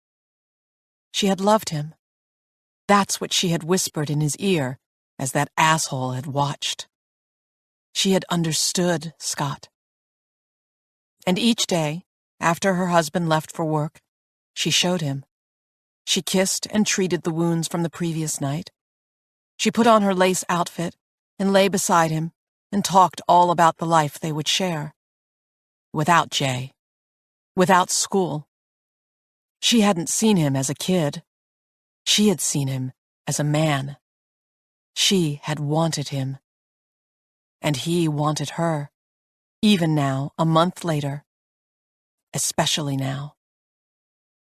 She had loved him. That's what she had whispered in his ear as that asshole had watched. She had understood Scott. And each day, after her husband left for work, she showed him. She kissed and treated the wounds from the previous night. She put on her lace outfit and lay beside him and talked all about the life they would share. Without Jay. Without school. She hadn't seen him as a kid. She had seen him as a man. She had wanted him. And he wanted her, even now, a month later. Especially now.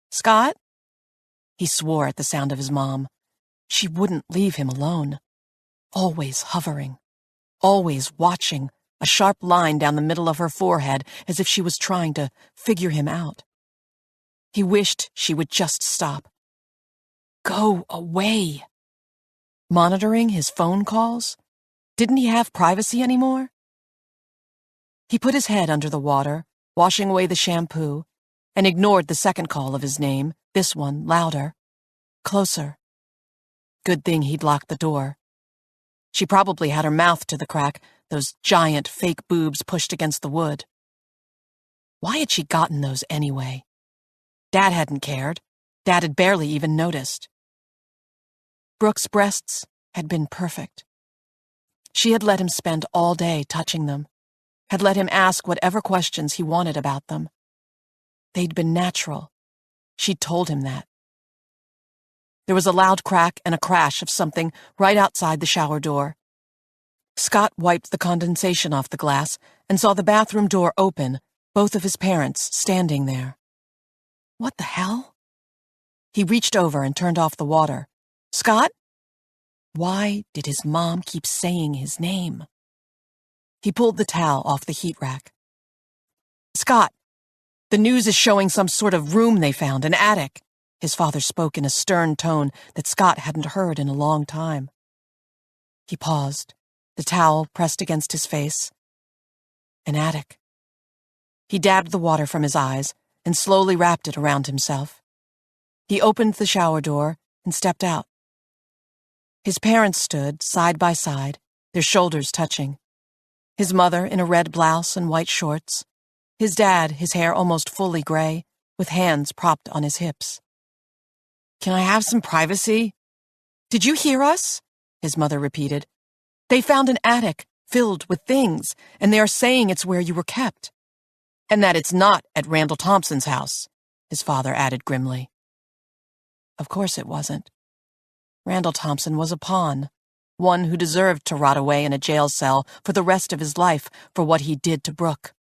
"Scott?" He swore at the sound of his mom. She wouldn't leave him alone. Always hovering. Always watching, a sharp line down the middle of her forehead as if she was trying to figure him out. He wished she would just stop. Go away. Monitoring his phone calls? Didn't he have privacy anymore? He put his head under the water, washing away the shampoo, and ignored the second call of his name, this one louder, closer. Good thing he'd locked the door. She probably had her mouth to the crack, those giant fake boobs pushed against the wood. Why had she gotten those anyway? Dad hadn't cared. Dad had barely even noticed. Brooke's breasts had been perfect. She had let him spend all day touching them, had let him ask whatever questions he wanted about them. They'd been natural. She'd told him that. There was a loud crack and a crash of something right outside the shower door. Scott wiped the condensation off the glass and saw the bathroom door open, both of his parents standing there. What the hell? He reached over and turned off the water. "Scott?" Why did his mom keep saying his name? He pulled the towel off the heat rack. "Scott, the news is showing some sort of room they found, an attic." His father spoke in a stern tone that Scott hadn't heard in a long time. He paused, the towel pressed against his face. An attic. He dabbed the water from his eyes and slowly wrapped it around himself. He opened the shower door and stepped out. His parents stood side by side, their shoulders touching. His mother in a red blouse and white shorts. His dad, his hair almost fully gray, with hands propped on his hips. "Can I have some privacy?" "Did you hear us?" his mother repeated. "They found an attic filled with things, and they are saying it's where you were kept." "And that it's not at Randall Thompson's house," his father added grimly. Of course it wasn't. Randall Thompson was a pawn, one who deserved to rot away in a jail cell for the rest of his life for what he did to Brooke.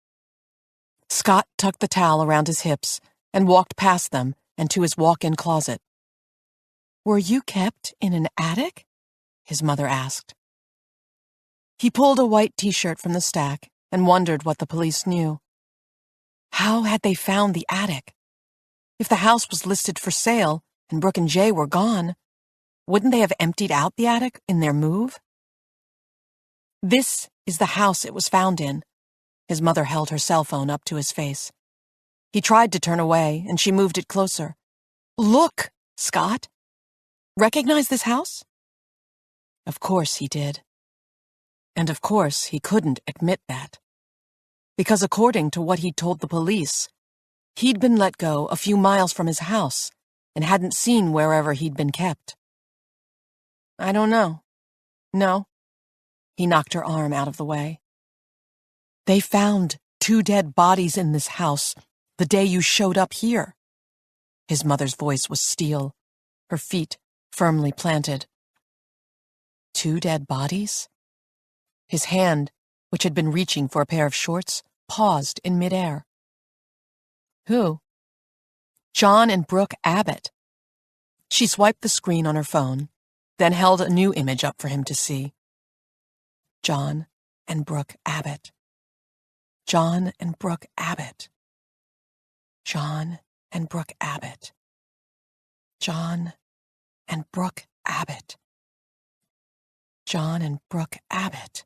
Scott tucked the towel around his hips and walked past them and to his walk-in closet. "Were you kept in an attic?" his mother asked. He pulled a white t-shirt from the stack and wondered what the police knew. How had they found the attic? If the house was listed for sale and Brooke and Jay were gone, wouldn't they have emptied out the attic in their move? "This is the house it was found in." His mother held her cell phone up to his face. He tried to turn away, and she moved it closer. "Look, Scott. Recognize this house?" Of course he did. And of course he couldn't admit that. Because according to what he'd told the police, he'd been let go a few miles from his house and hadn't seen wherever he'd been kept. "I don't know. No." He knocked her arm out of the way. "They found 2 dead bodies in this house the day you showed up here." His mother's voice was steel, her feet firmly planted. 2 dead bodies? His hand, which had been reaching for a pair of shorts, paused in midair. "Who?" "John and Brooke Abbott." She swiped the screen on her phone, then held a new image up for him to see. John and Brooke Abbott. John and Brooke Abbott. John and Brooke Abbott. John and Brooke Abbott. John and Brooke Abbott.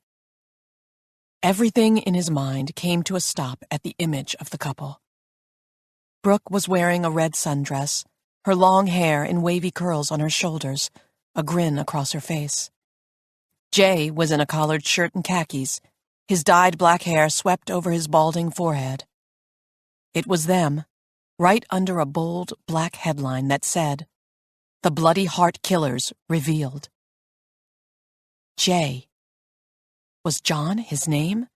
Everything in his mind came to a stop at the image of the couple. Brooke was wearing a red sundress, her long hair in wavy curls on her shoulders, a grin across her face. Jay was in a collared shirt and khakis, his dyed black hair swept over his balding forehead. It was them, right under a bold black headline that said, "The Bloody Heart Killers Revealed." Jay. Was John his name?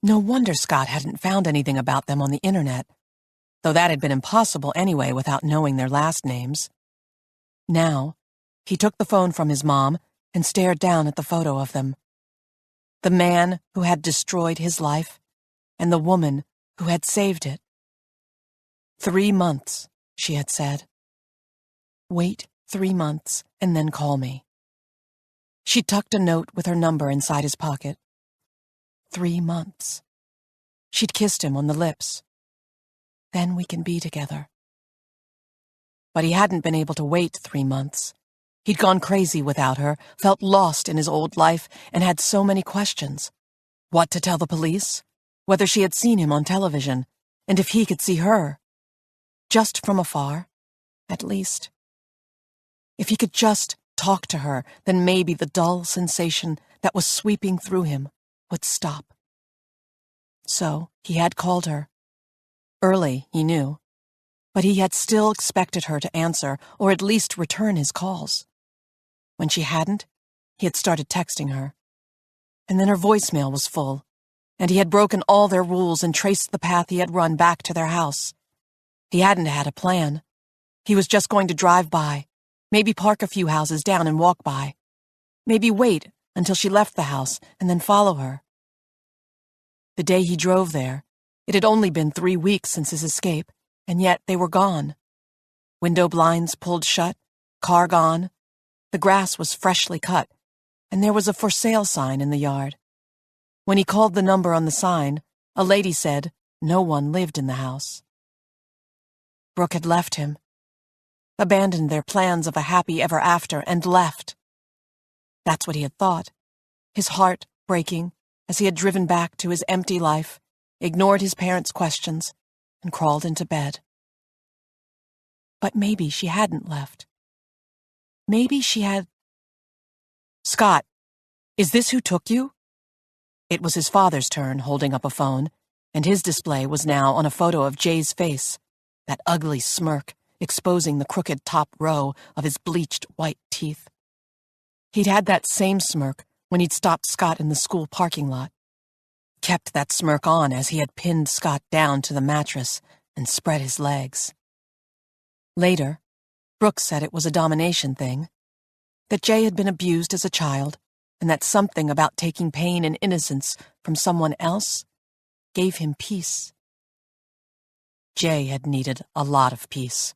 No wonder Scott hadn't found anything about them on the internet, though that had been impossible anyway without knowing their last names. Now, he took the phone from his mom and stared down at the photo of them. The man who had destroyed his life, and the woman who had saved it. 3 months, she had said. Wait 3 months and then call me. She tucked a note with her number inside his pocket. 3 months. She'd kissed him on the lips. Then we can be together. But he hadn't been able to wait 3 months. He'd gone crazy without her, felt lost in his old life, and had so many questions. What to tell the police? Whether she had seen him on television, and if he could see her. Just from afar, at least. If he could just talk to her, then maybe the dull sensation that was sweeping through him would stop. So he had called her. Early, he knew. But he had still expected her to answer, or at least return his calls. When she hadn't, he had started texting her. And then her voicemail was full, and he had broken all their rules and traced the path he had run back to their house. He hadn't had a plan. He was just going to drive by, maybe park a few houses down and walk by. Maybe wait until she left the house and then follow her. The day he drove there, it had only been 3 weeks since his escape, and yet they were gone. Window blinds pulled shut, car gone. The grass was freshly cut, and there was a for sale sign in the yard. When he called the number on the sign, a lady said no one lived in the house. Brooke had left him, abandoned their plans of a happy ever after, and left. That's what he had thought, his heart breaking as he had driven back to his empty life, ignored his parents' questions, and crawled into bed. But maybe she hadn't left. Maybe she had... "Scott, is this who took you?" It was his father's turn, holding up a phone, and his display was now on a photo of Jay's face, that ugly smirk exposing the crooked top row of his bleached white teeth. He'd had that same smirk when he'd stopped Scott in the school parking lot. Kept that smirk on as he had pinned Scott down to the mattress and spread his legs. Later, Brooke said it was a domination thing, that Jay had been abused as a child, and that something about taking pain and innocence from someone else gave him peace. Jay had needed a lot of peace.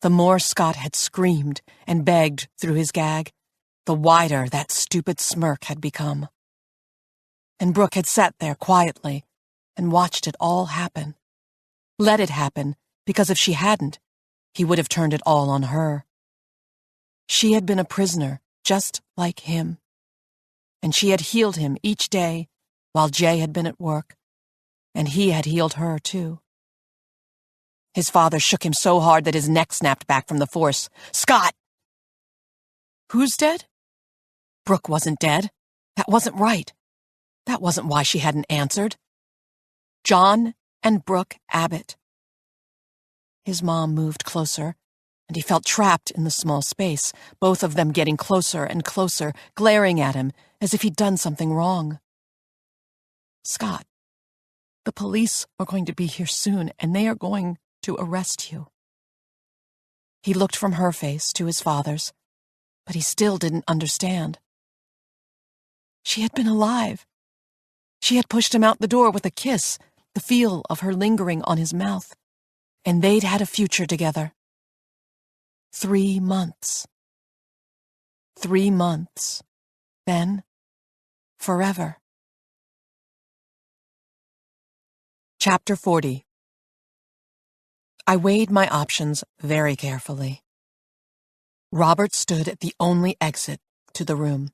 The more Scott had screamed and begged through his gag, the wider that stupid smirk had become. And Brooke had sat there quietly and watched it all happen. Let it happen, because if she hadn't, he would have turned it all on her. She had been a prisoner, just like him. And she had healed him each day while Jay had been at work, and he had healed her too. His father shook him so hard that his neck snapped back from the force. "Scott!" "Who's dead?" Brooke wasn't dead. That wasn't right. That wasn't why she hadn't answered. John and Brooke Abbott. His mom moved closer, and he felt trapped in the small space, both of them getting closer and closer, glaring at him as if he'd done something wrong. "Scott, the police are going to be here soon, and they are going to arrest you." He looked from her face to his father's, but he still didn't understand. She had been alive. She had pushed him out the door with a kiss, the feel of her lingering on his mouth, and they'd had a future together. 3 months. 3 months. Then, forever. Chapter 40. I weighed my options very carefully. Robert stood at the only exit to the room.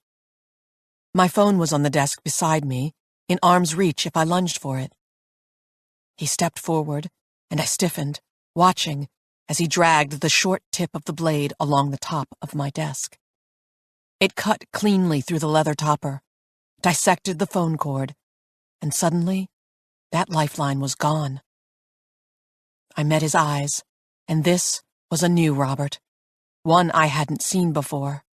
My phone was on the desk beside me, in arm's reach if I lunged for it. He stepped forward, and I stiffened, watching as he dragged the short tip of the blade along the top of my desk. It cut cleanly through the leather topper, dissected the phone cord, and suddenly, that lifeline was gone. I met his eyes, and this was a new Robert, one I hadn't seen before.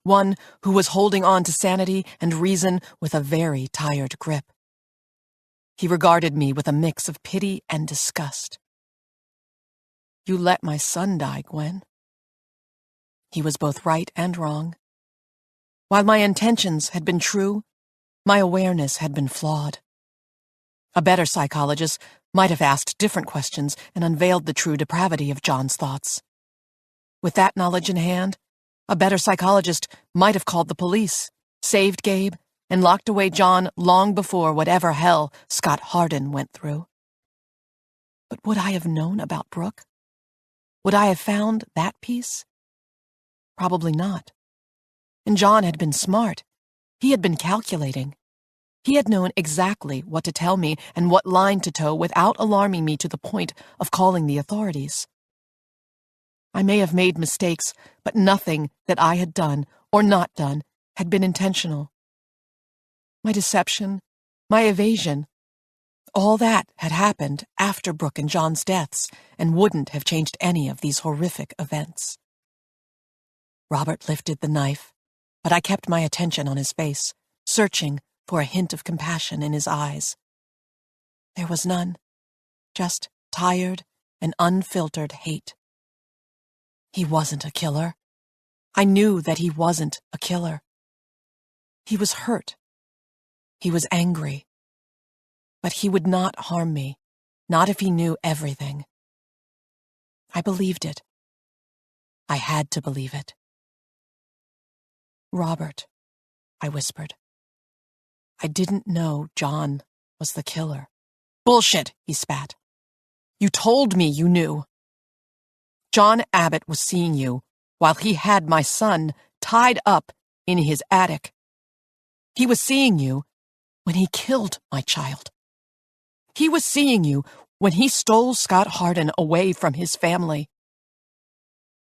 One who was holding on to sanity and reason with a very tired grip. He regarded me with a mix of pity and disgust. "You let my son die, Gwen." He was both right and wrong. While my intentions had been true, my awareness had been flawed. A better psychologist might have asked different questions and unveiled the true depravity of John's thoughts. With that knowledge in hand, a better psychologist might have called the police, saved Gabe, and locked away John long before whatever hell Scott Hardin went through. But would I have known about Brooke? Would I have found that peace? Probably not. And John had been smart. He had been calculating. He had known exactly what to tell me and what line to toe without alarming me to the point of calling the authorities. I may have made mistakes, but nothing that I had done or not done had been intentional. My deception, my evasion, all that had happened after Brooke and John's deaths and wouldn't have changed any of these horrific events. Robert lifted the knife, but I kept my attention on his face, searching for a hint of compassion in his eyes. There was none, just tired and unfiltered hate. He wasn't a killer. I knew that he wasn't a killer. He was hurt. He was angry. But he would not harm me, not if he knew everything. I believed it. I had to believe it. "Robert," I whispered. I didn't know John was the killer. Bullshit, he spat. You told me you knew. John Abbott was seeing you while he had my son tied up in his attic. He was seeing you when he killed my child. He was seeing you when he stole Scott Hardin away from his family.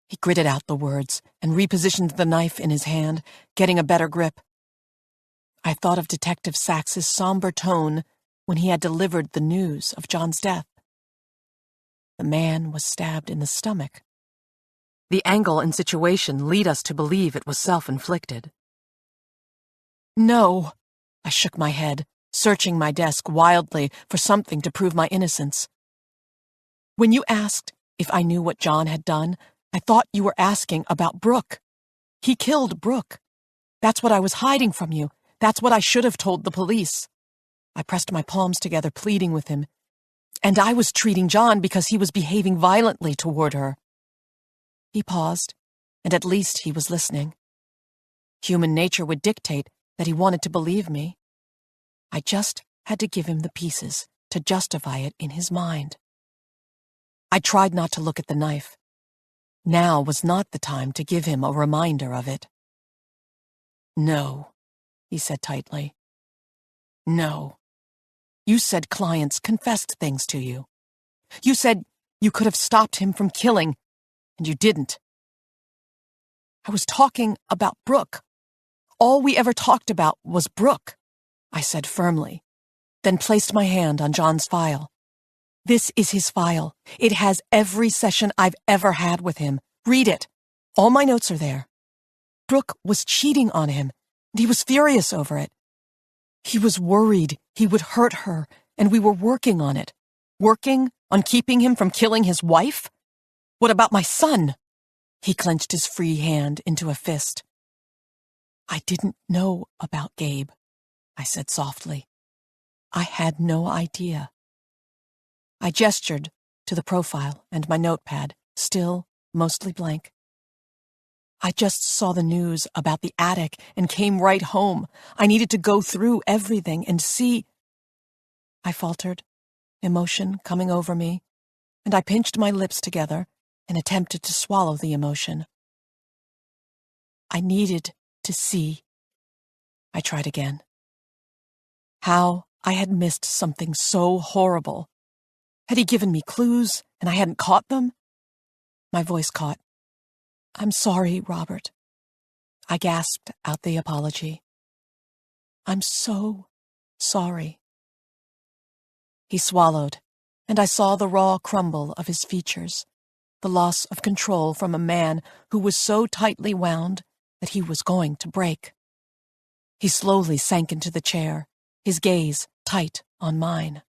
He gritted out the words and repositioned the knife in his hand, getting a better grip. I thought of Detective Sachs's somber tone when he had delivered the news of John's death. The man was stabbed in the stomach. The angle and situation lead us to believe it was self-inflicted. No, I shook my head, searching my desk wildly for something to prove my innocence. When you asked if I knew what John had done, I thought you were asking about Brooke. He killed Brooke. That's what I was hiding from you. That's what I should have told the police. I pressed my palms together, pleading with him. And I was treating John because he was behaving violently toward her. He paused, and at least he was listening. Human nature would dictate that he wanted to believe me. I just had to give him the pieces to justify it in his mind. I tried not to look at the knife. Now was not the time to give him a reminder of it. No, he said tightly. No. You said clients confessed things to you. You said you could have stopped him from killing, and you didn't. I was talking about Brooke. All we ever talked about was Brooke, I said firmly, then placed my hand on John's file. This is his file. It has every session I've ever had with him. Read it. All my notes are there. Brooke was cheating on him, and he was furious over it. He was worried he would hurt her, and we were working on it. Working on keeping him from killing his wife? What about my son? He clenched his free hand into a fist. I didn't know about Gabe, I said softly. I had no idea. I gestured to the profile and my notepad, still mostly blank. I just saw the news about the attic and came right home. I needed to go through everything and see. I faltered, emotion coming over me, and I pinched my lips together and attempted to swallow the emotion. I needed to see. I tried again. How I had missed something so horrible. Had he given me clues and I hadn't caught them? My voice caught. I'm sorry, Robert. I gasped out the apology. I'm so sorry. He swallowed, and I saw the raw crumble of his features, the loss of control from a man who was so tightly wound that he was going to break. He slowly sank into the chair, his gaze tight on mine,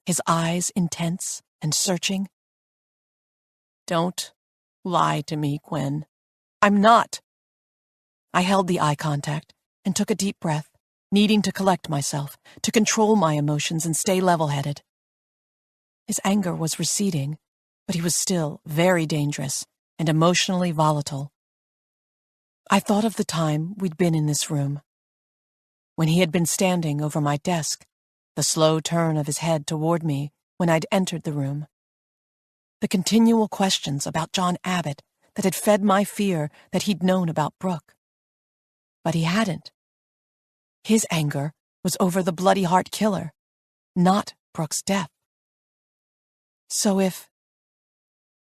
his eyes intense and searching. Don't lie to me, Gwen. I'm not. I held the eye contact and took a deep breath, needing to collect myself, to control my emotions and stay level-headed. His anger was receding, but he was still very dangerous and emotionally volatile. I thought of the time we'd been in this room, when he had been standing over my desk, the slow turn of his head toward me when I'd entered the room. The continual questions about John Abbott that had fed my fear that he'd known about Brooke. But he hadn't. His anger was over the Bloody Heart killer, not Brooke's death. So if...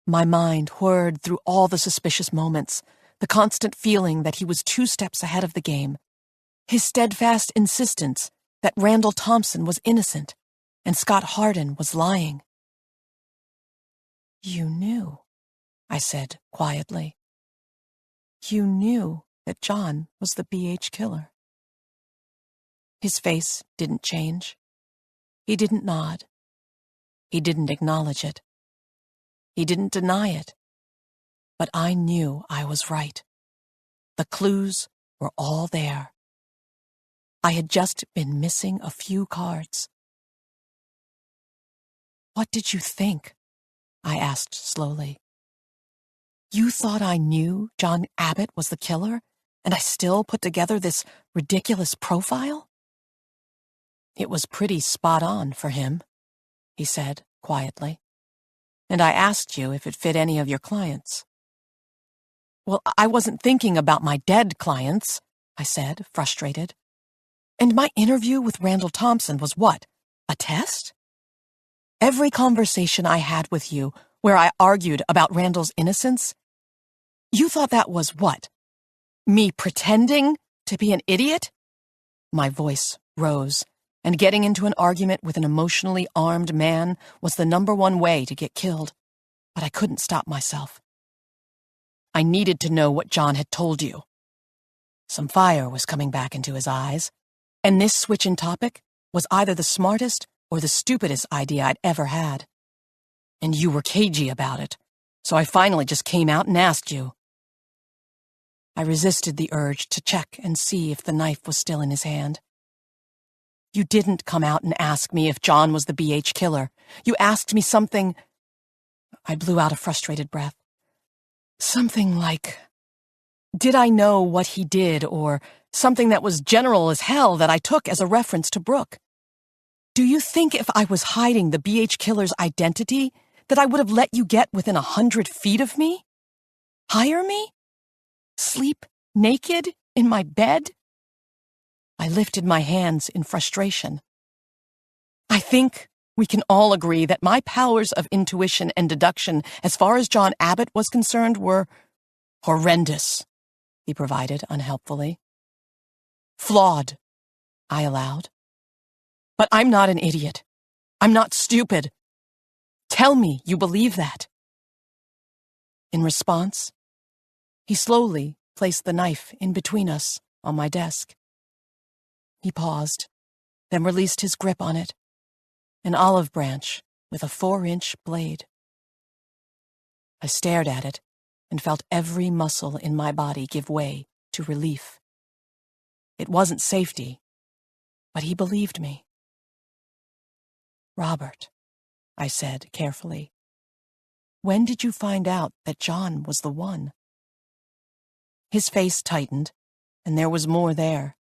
My mind whirred through all the suspicious moments, the constant feeling that he was 2 steps ahead of the game, his steadfast insistence that Randall Thompson was innocent and Scott Hardin was lying. You knew, I said quietly. You knew that John was the BH killer. His face didn't change. He didn't nod. He didn't acknowledge it. He didn't deny it. But I knew I was right. The clues were all there. I had just been missing a few cards. What did you think? I asked slowly. You thought I knew John Abbott was the killer, and I still put together this ridiculous profile? "It was pretty spot on for him," he said quietly. "And I asked you if it fit any of your clients." "Well, I wasn't thinking about my dead clients," I said, frustrated. "And my interview with Randall Thompson was what? A test? Every conversation I had with you where I argued about Randall's innocence, you thought that was what? Me pretending to be an idiot?" My voice rose, and getting into an argument with an emotionally armed man was the #1 way to get killed, but I couldn't stop myself. "I needed to know what John had told you." Some fire was coming back into his eyes, and this switch in topic was either the smartest or the stupidest idea I'd ever had. "And you were cagey about it, so I finally just came out and asked you." I resisted the urge to check and see if the knife was still in his hand. "You didn't come out and ask me if John was the BH killer. You asked me something—" I blew out a frustrated breath. "Something like, did I know what he did, or something that was general as hell that I took as a reference to Brooke. Do you think if I was hiding the BH killer's identity that I would have let you get within 100 feet of me? Hire me? Sleep naked in my bed?" I lifted my hands in frustration. "I think we can all agree that my powers of intuition and deduction as far as John Abbott was concerned were horrendous," he provided unhelpfully. "Flawed," I allowed. "But I'm not an idiot. I'm not stupid. Tell me you believe that." In response, he slowly placed the knife in between us on my desk. He paused, then released his grip on it, an olive branch with a 4-inch blade. I stared at it and felt every muscle in my body give way to relief. It wasn't safety, but he believed me. "Robert," I said carefully, "when did you find out that John was the one?" His face tightened, and there was more there.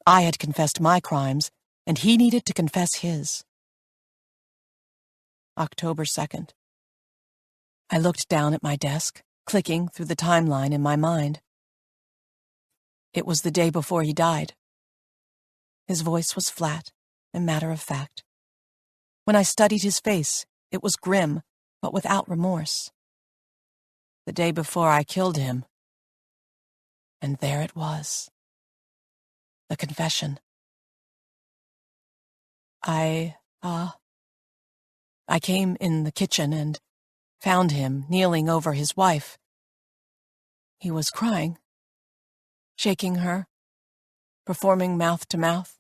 I had confessed my crimes, and he needed to confess his. October 2nd. I looked down at my desk, clicking through the timeline in my mind. It was the day before he died. His voice was flat and matter-of-fact. When I studied his face, it was grim, but without remorse. The day before I killed him. And there it was. The confession. I came in the kitchen and found him kneeling over his wife. He was crying, shaking her, performing mouth to mouth.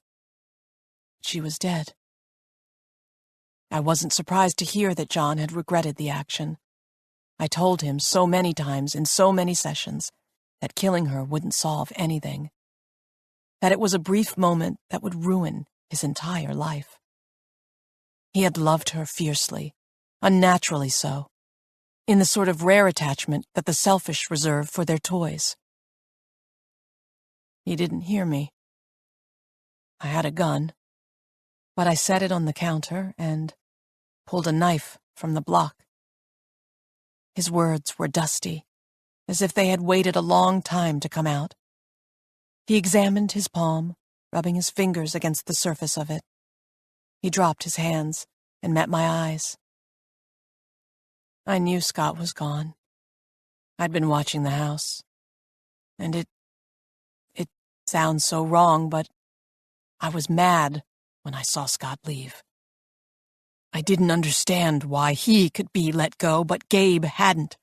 She was dead. I wasn't surprised to hear that John had regretted the action. I told him so many times in so many sessions that killing her wouldn't solve anything, that it was a brief moment that would ruin his entire life. He had loved her fiercely, unnaturally so, in the sort of rare attachment that the selfish reserve for their toys. He didn't hear me. I had a gun, but I set it on the counter and pulled a knife from the block. His words were dusty, as if they had waited a long time to come out. He examined his palm, rubbing his fingers against the surface of it. He dropped his hands and met my eyes. I knew Scott was gone. I'd been watching the house. And it sounds so wrong, but I was mad when I saw Scott leave. I didn't understand why he could be let go, but Gabe hadn't.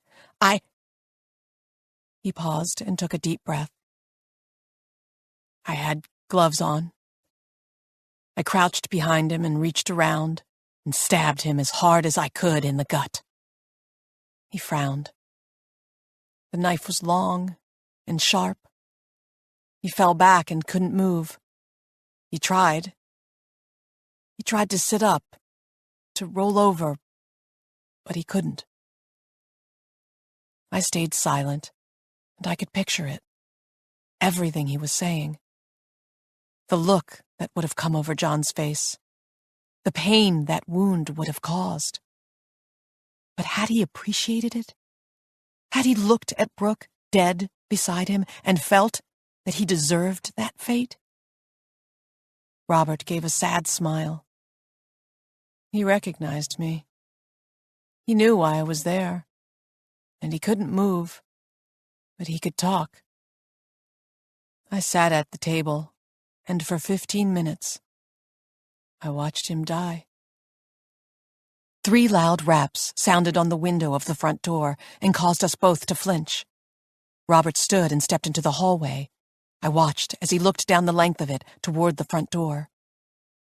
He paused and took a deep breath. I had gloves on. I crouched behind him and reached around and stabbed him as hard as I could in the gut. He frowned. The knife was long and sharp. He fell back and couldn't move. He tried. He tried to sit up, to roll over, but he couldn't. I stayed silent, and I could picture it. Everything he was saying. The look that would have come over John's face, the pain that wound would have caused. But had he appreciated it? Had he looked at Brooke, dead beside him, and felt that he deserved that fate? Robert gave a sad smile. He recognized me. He knew why I was there, and he couldn't move, but he could talk. I sat at the table, and for 15 minutes, I watched him die. 3 loud raps sounded on the window of the front door and caused us both to flinch. Robert stood and stepped into the hallway. I watched as he looked down the length of it toward the front door.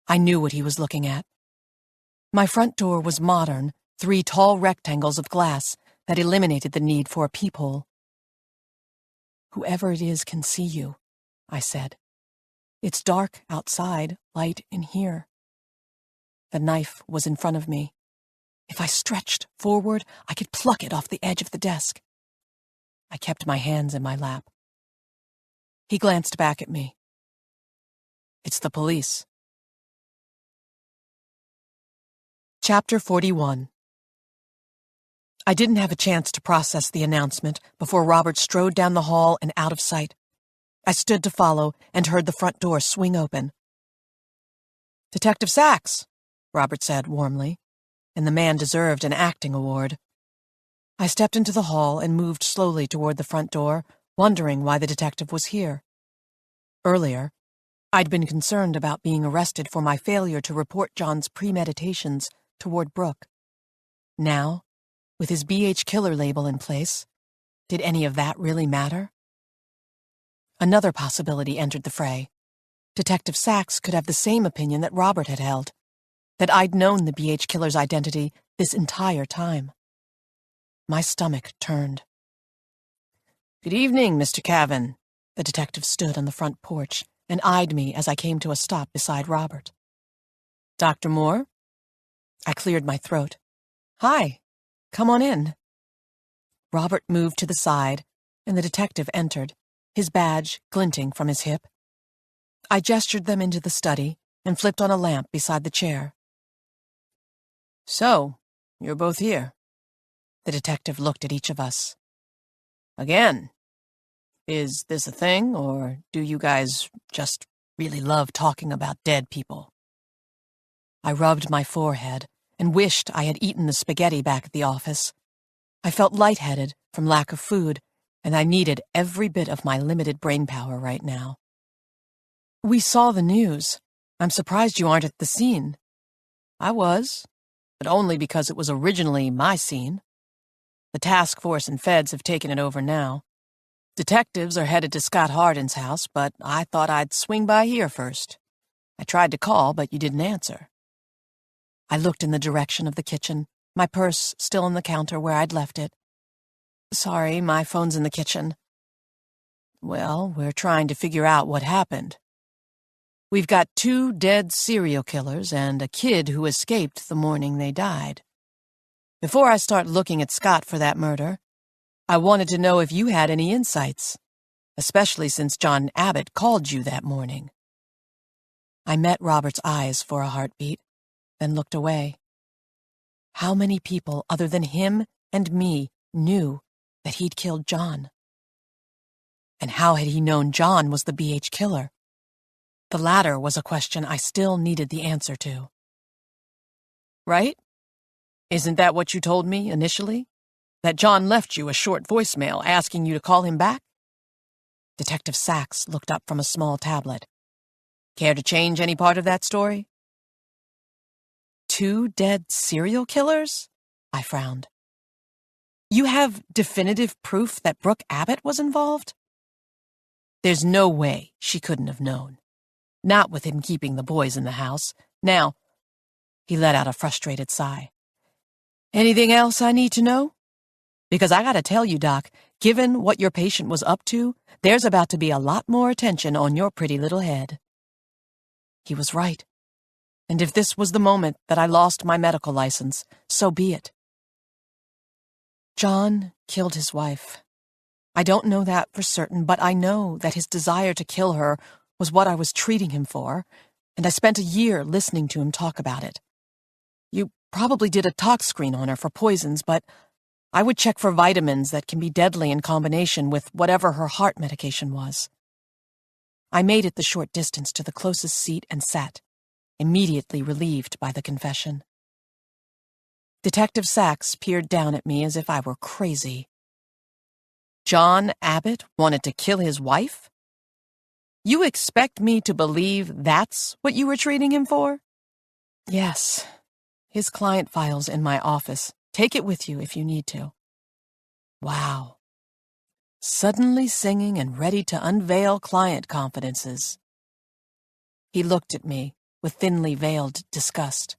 I knew what he was looking at. My front door was modern, 3 tall rectangles of glass that eliminated the need for a peephole. Whoever it is can see you, I said. It's dark outside, light in here. The knife was in front of me. If I stretched forward, I could pluck it off the edge of the desk. I kept my hands in my lap. He glanced back at me. It's the police. Chapter 41. I didn't have a chance to process the announcement before Robert strode down the hall and out of sight. I stood to follow and heard the front door swing open. Detective Sachs, Robert said warmly, and the man deserved an acting award. I stepped into the hall and moved slowly toward the front door, wondering why the detective was here. Earlier, I'd been concerned about being arrested for my failure to report John's premeditations toward Brooke. Now, with his BH killer label in place, did any of that really matter? Another possibility entered the fray. Detective Sachs could have the same opinion that Robert had held, that I'd known the BH killer's identity this entire time. My stomach turned. Good evening, Mr. Kavin. The detective stood on the front porch and eyed me as I came to a stop beside Robert. Dr. Moore? I cleared my throat. Hi, come on in. Robert moved to the side, and the detective entered, his badge glinting from his hip. I gestured them into the study and flipped on a lamp beside the chair. So, you're both here. The detective looked at each of us. Again. Is this a thing, or do you guys just really love talking about dead people? I rubbed my forehead and wished I had eaten the spaghetti back at the office. I felt lightheaded from lack of food, and I needed every bit of my limited brain power right now. We saw the news. I'm surprised you aren't at the scene. I was, but only because it was originally my scene. The task force and feds have taken it over now. Detectives are headed to Scott Hardin's house, but I thought I'd swing by here first. I tried to call, but you didn't answer. I looked in the direction of the kitchen, my purse still on the counter where I'd left it. Sorry, my phone's in the kitchen. Well, we're trying to figure out what happened. We've got 2 dead serial killers and a kid who escaped the morning they died. Before I start looking at Scott for that murder, I wanted to know if you had any insights, especially since John Abbott called you that morning. I met Robert's eyes for a heartbeat, then looked away. How many people other than him and me knew that he'd killed John? And how had he known John was the BH killer? The latter was a question I still needed the answer to. Right? Isn't that what you told me initially? That John left you a short voicemail asking you to call him back? Detective Sachs looked up from a small tablet. Care to change any part of that story? 2 dead serial killers? I frowned. You have definitive proof that Brooke Abbott was involved? There's no way she couldn't have known. Not with him keeping the boys in the house. Now, he let out a frustrated sigh. Anything else I need to know? Because I gotta tell you, Doc, given what your patient was up to, there's about to be a lot more attention on your pretty little head. He was right. And if this was the moment that I lost my medical license, so be it. John killed his wife. I don't know that for certain, but I know that his desire to kill her was what I was treating him for, and I spent a year listening to him talk about it. You probably did a tox screen on her for poisons, but I would check for vitamins that can be deadly in combination with whatever her heart medication was. I made it the short distance to the closest seat and sat, immediately relieved by the confession. Detective Sachs peered down at me as if I were crazy. John Abbott wanted to kill his wife? You expect me to believe that's what you were treating him for? Yes. His client file's in my office. Take it with you if you need to. Wow. Suddenly singing and ready to unveil client confidences. He looked at me with thinly veiled disgust.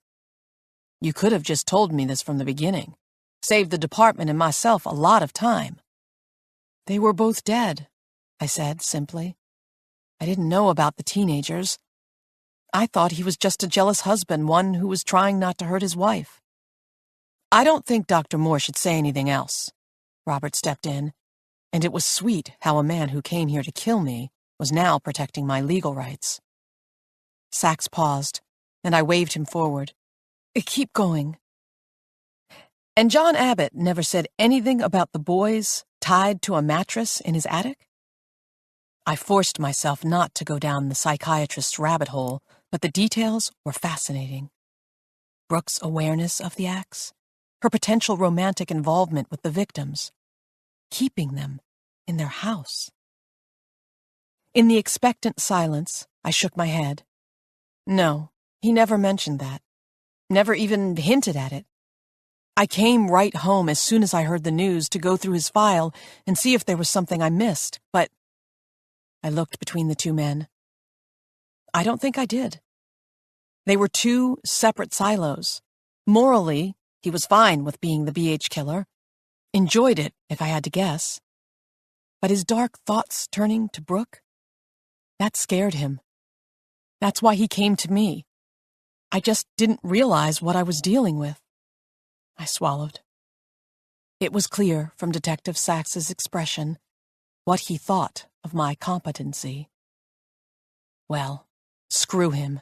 You could have just told me this from the beginning. Saved the department and myself a lot of time. They were both dead, I said simply. I didn't know about the teenagers. I thought he was just a jealous husband, one who was trying not to hurt his wife. I don't think Dr. Moore should say anything else. Robert stepped in, and it was sweet how a man who came here to kill me was now protecting my legal rights. Sachs paused, and I waved him forward. Keep going. And John Abbott never said anything about the boys tied to a mattress in his attic? I forced myself not to go down the psychiatrist's rabbit hole, but the details were fascinating. Brooke's awareness of the acts, her potential romantic involvement with the victims, keeping them in their house. In the expectant silence, I shook my head. No, he never mentioned that. Never even hinted at it. I came right home as soon as I heard the news to go through his file and see if there was something I missed, but I looked between the two men. I don't think I did. They were two separate silos. Morally, he was fine with being the BH killer. Enjoyed it, if I had to guess. But his dark thoughts turning to Brooke? That scared him. That's why he came to me. I just didn't realize what I was dealing with. I swallowed. It was clear from Detective Sachs's expression what he thought of my competency. Well, screw him.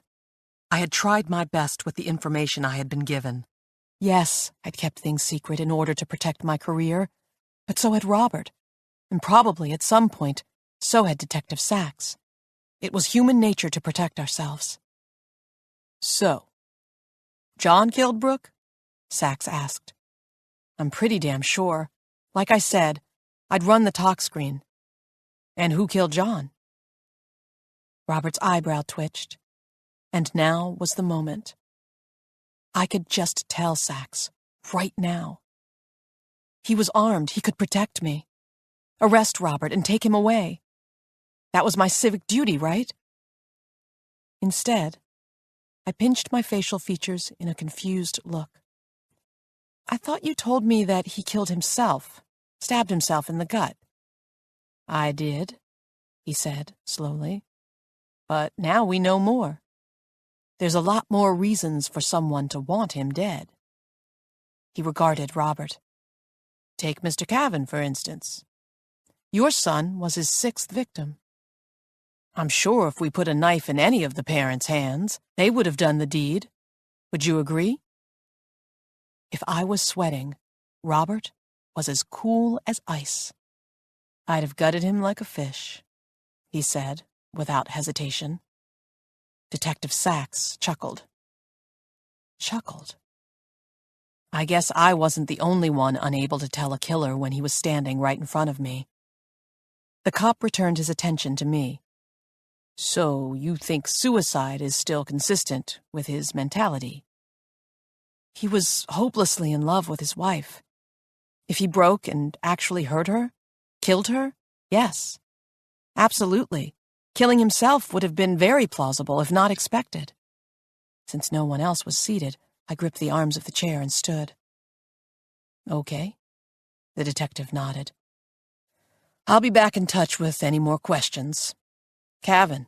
I had tried my best with the information I had been given. Yes, I'd kept things secret in order to protect my career, but so had Robert, and probably at some point, so had Detective Sachs. It was human nature to protect ourselves. So, John killed Brooke? Sachs asked. I'm pretty damn sure. Like I said, I'd run the talk screen. And who killed John? Robert's eyebrow twitched. And now was the moment. I could just tell Sachs, right now. He was armed, he could protect me. Arrest Robert and take him away. That was my civic duty, right? Instead, I pinched my facial features in a confused look. I thought you told me that he killed himself, stabbed himself in the gut. I did, he said slowly. But now we know more. There's a lot more reasons for someone to want him dead. He regarded Robert. Take Mr. Kavin, for instance. Your son was his sixth victim. I'm sure if we put a knife in any of the parents' hands, they would have done the deed. Would you agree? If I was sweating, Robert was as cool as ice. I'd have gutted him like a fish, he said, without hesitation. Detective Sachs chuckled. Chuckled. I guess I wasn't the only one unable to tell a killer when he was standing right in front of me. The cop returned his attention to me. So you think suicide is still consistent with his mentality? He was hopelessly in love with his wife. If he broke and actually hurt her, killed her, yes. Absolutely. Killing himself would have been very plausible, if not expected. Since no one else was seated, I gripped the arms of the chair and stood. Okay. The detective nodded. I'll be back in touch with any more questions. Kavin,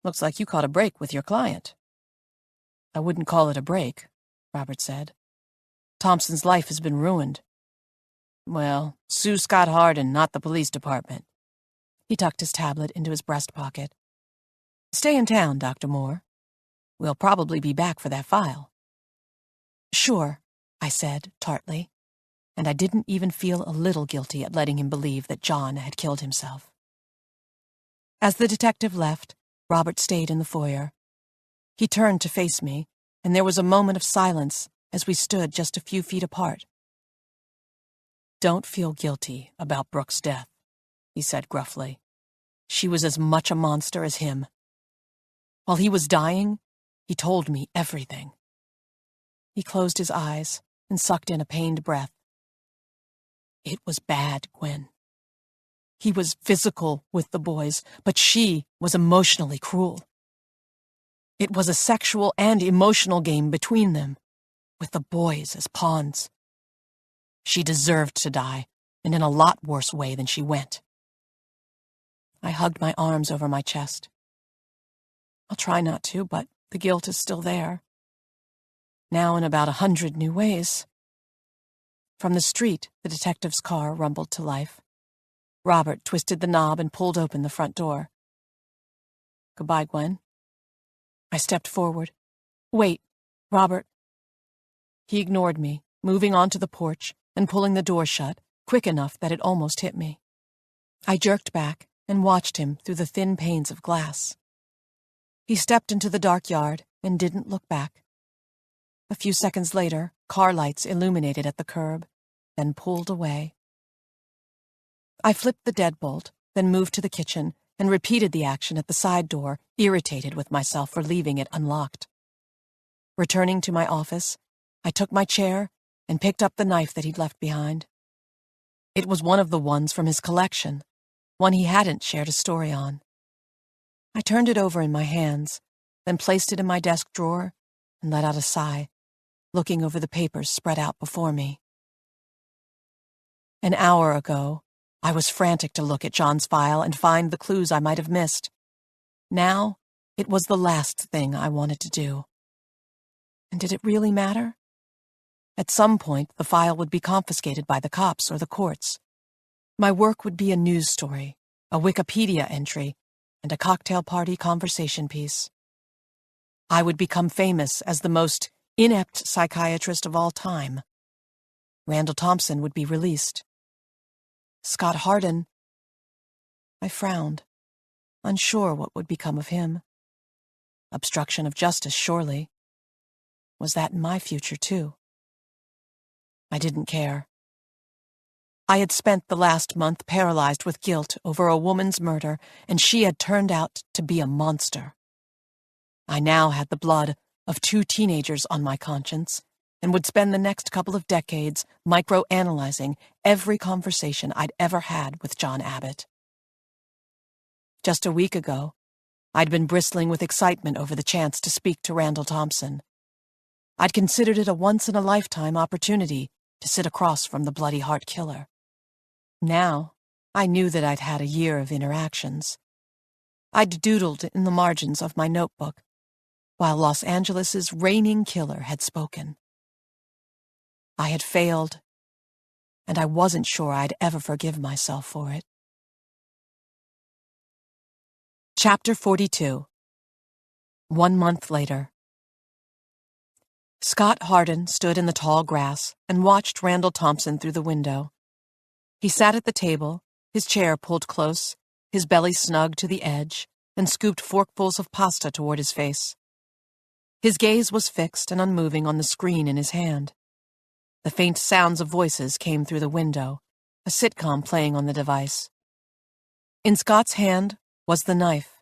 looks like you caught a break with your client. I wouldn't call it a break, Robert said. Thompson's life has been ruined. Well, sue Scott Hardin, not the police department. He tucked his tablet into his breast pocket. Stay in town, Dr. Moore. We'll probably be back for that file." "Sure," I said tartly, and I didn't even feel a little guilty at letting him believe that John had killed himself. As the detective left, Robert stayed in the foyer. He turned to face me, and there was a moment of silence as we stood just a few feet apart. "Don't feel guilty about Brooke's death," he said gruffly. "She was as much a monster as him. While he was dying, he told me everything." He closed his eyes and sucked in a pained breath. "It was bad, Gwen. He was physical with the boys, but she was emotionally cruel. It was a sexual and emotional game between them, with the boys as pawns. She deserved to die, and in a lot worse way than she went." I hugged my arms over my chest. I'll try not to, but the guilt is still there. Now in about 100 new ways. From the street, the detective's car rumbled to life. Robert twisted the knob and pulled open the front door. "Goodbye, Gwen." I stepped forward. "Wait, Robert." He ignored me, moving onto the porch and pulling the door shut, quick enough that it almost hit me. I jerked back and watched him through the thin panes of glass. He stepped into the dark yard and didn't look back. A few seconds later, car lights illuminated at the curb, then pulled away. I flipped the deadbolt, then moved to the kitchen and repeated the action at the side door, irritated with myself for leaving it unlocked. Returning to my office, I took my chair and picked up the knife that he'd left behind. It was one of the ones from his collection, one he hadn't shared a story on. I turned it over in my hands, then placed it in my desk drawer and let out a sigh, looking over the papers spread out before me. An hour ago, I was frantic to look at John's file and find the clues I might have missed. Now, it was the last thing I wanted to do. And did it really matter? At some point, the file would be confiscated by the cops or the courts. My work would be a news story, a Wikipedia entry, and a cocktail party conversation piece. I would become famous as the most inept psychiatrist of all time. Randall Thompson would be released. Scott Hardin. I frowned, unsure what would become of him. Obstruction of justice, surely. Was that in my future, too? I didn't care. I had spent the last month paralyzed with guilt over a woman's murder, and she had turned out to be a monster. I now had the blood of 2 teenagers on my conscience, and would spend the next couple of decades microanalyzing every conversation I'd ever had with John Abbott. Just a week ago, I'd been bristling with excitement over the chance to speak to Randall Thompson. I'd considered it a once-in-a-lifetime opportunity to sit across from the bloody heart killer. Now, I knew that I'd had a year of interactions. I'd doodled in the margins of my notebook, while Los Angeles's reigning killer had spoken. I had failed, and I wasn't sure I'd ever forgive myself for it. Chapter 42. 1 month later. Scott Hardin stood in the tall grass and watched Randall Thompson through the window. He sat at the table, his chair pulled close, his belly snug to the edge, and scooped forkfuls of pasta toward his face. His gaze was fixed and unmoving on the screen in his hand. The faint sounds of voices came through the window, a sitcom playing on the device. In Scott's hand was the knife.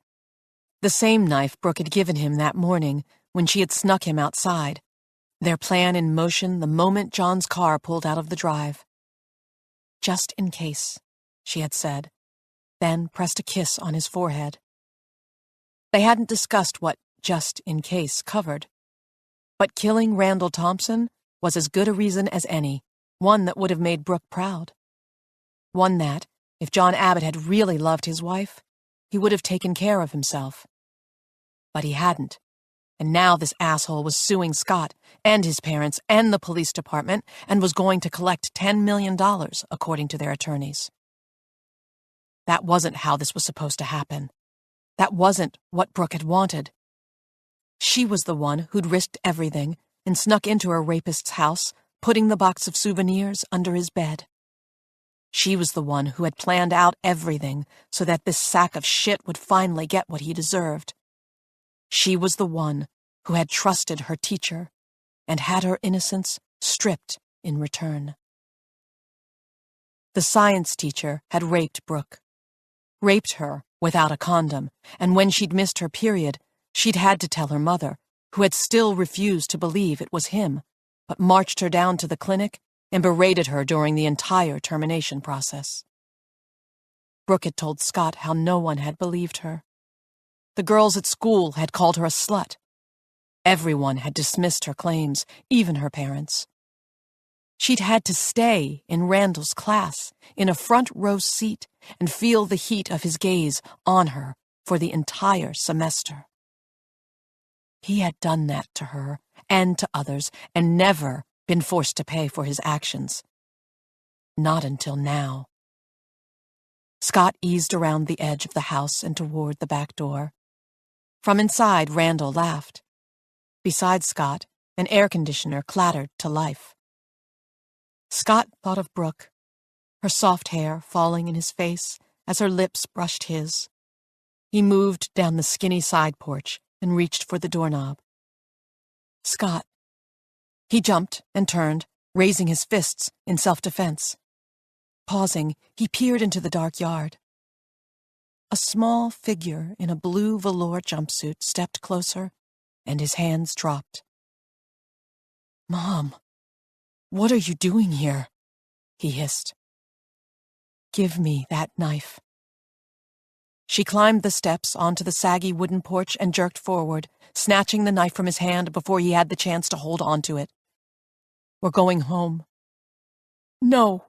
The same knife Brooke had given him that morning when she had snuck him outside, their plan in motion the moment John's car pulled out of the drive. "Just in case," she had said, then pressed a kiss on his forehead. They hadn't discussed what "just in case" covered. But killing Randall Thompson was as good a reason as any, one that would have made Brooke proud. One that, if John Abbott had really loved his wife, he would have taken care of himself. But he hadn't, and now this asshole was suing Scott and his parents and the police department and was going to collect $10 million, according to their attorneys. That wasn't how this was supposed to happen. That wasn't what Brooke had wanted. She was the one who'd risked everything and snuck into her rapist's house, putting the box of souvenirs under his bed. She was the one who had planned out everything so that this sack of shit would finally get what he deserved. She was the one who had trusted her teacher and had her innocence stripped in return. The science teacher had raped Brooke. Raped her without a condom, and when she'd missed her period, she'd had to tell her mother, who had still refused to believe it was him, but marched her down to the clinic and berated her during the entire termination process. Brooke had told Scott how no one had believed her. The girls at school had called her a slut. Everyone had dismissed her claims, even her parents. She'd had to stay in Randall's class, in a front row seat, and feel the heat of his gaze on her for the entire semester. He had done that to her and to others, and never been forced to pay for his actions. Not until now. Scott eased around the edge of the house and toward the back door. From inside, Randall laughed. Beside Scott, an air conditioner clattered to life. Scott thought of Brooke, her soft hair falling in his face as her lips brushed his. He moved down the skinny side porch and reached for the doorknob. Scott. He jumped and turned, raising his fists in self-defense. Pausing, he peered into the dark yard. A small figure in a blue velour jumpsuit stepped closer, and his hands dropped. "Mom, what are you doing here?" he hissed. "Give me that knife." She climbed the steps onto the saggy wooden porch and jerked forward, snatching the knife from his hand before he had the chance to hold onto it. "We're going home." "No."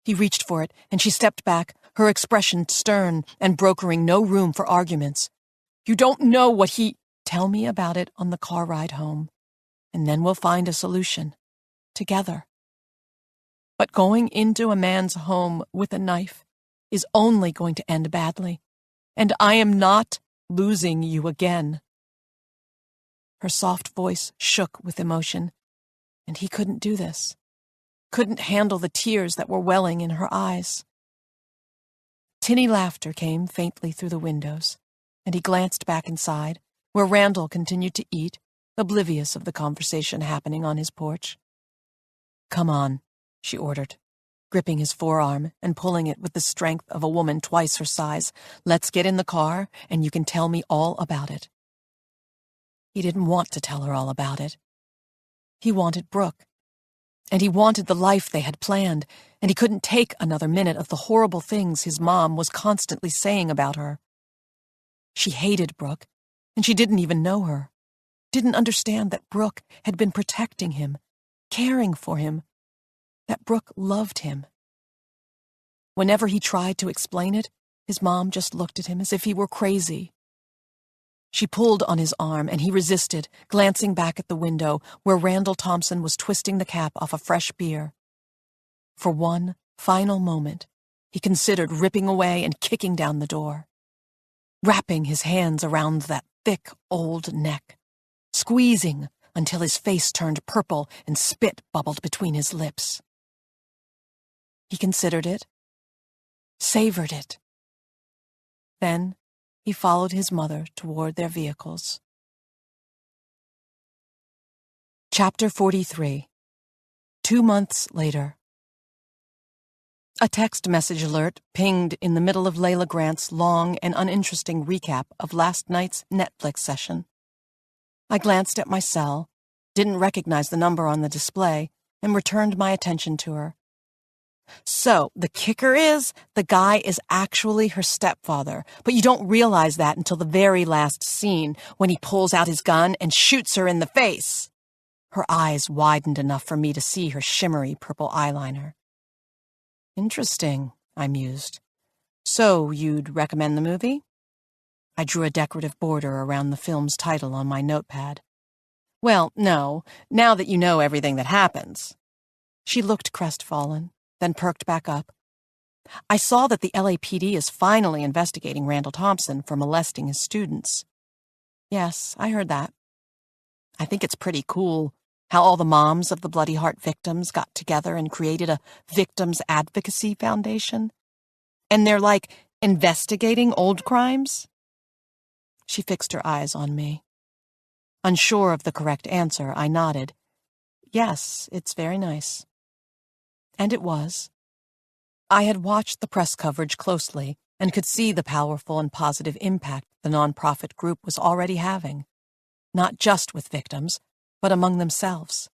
He reached for it, and she stepped back, her expression stern and brokering no room for arguments. "You don't know what he—" "Tell me about it on the car ride home, and then we'll find a solution. Together. But going into a man's home with a knife is only going to end badly, and I am not losing you again." Her soft voice shook with emotion, and he couldn't do this, couldn't handle the tears that were welling in her eyes. Tinny laughter came faintly through the windows, and he glanced back inside, where Randall continued to eat, oblivious of the conversation happening on his porch. "Come on," she ordered, gripping his forearm and pulling it with the strength of a woman twice her size. "Let's get in the car, and you can tell me all about it." He didn't want to tell her all about it. He wanted Brooke, and he wanted the life they had planned, and he couldn't take another minute of the horrible things his mom was constantly saying about her. She hated Brooke, and she didn't even know her, didn't understand that Brooke had been protecting him, caring for him, that Brooke loved him. Whenever he tried to explain it, his mom just looked at him as if he were crazy. She pulled on his arm, and he resisted, glancing back at the window where Randall Thompson was twisting the cap off a fresh beer. For one final moment, he considered ripping away and kicking down the door, wrapping his hands around that thick old neck, squeezing until his face turned purple and spit bubbled between his lips. He considered it, savored it. Then he followed his mother toward their vehicles. Chapter 43. 2 months later. A text message alert pinged in the middle of Layla Grant's long and uninteresting recap of last night's Netflix session. I glanced at my cell, didn't recognize the number on the display, and returned my attention to her. So, the kicker is, the guy is actually her stepfather, but you don't realize that until the very last scene, when he pulls out his gun and shoots her in the face. Her eyes widened enough for me to see her shimmery purple eyeliner. Interesting, I mused. So, you'd recommend the movie? I drew a decorative border around the film's title on my notepad. Well, no, now that you know everything that happens. She looked crestfallen, then perked back up. I saw that the LAPD is finally investigating Randall Thompson for molesting his students. Yes, I heard that. I think it's pretty cool how all the moms of the Bloody Heart victims got together and created a victims advocacy foundation. And they're like investigating old crimes. She fixed her eyes on me. Unsure of the correct answer, I nodded. Yes, it's very nice. And it was. I had watched the press coverage closely and could see the powerful and positive impact the nonprofit group was already having, not just with victims, but among themselves.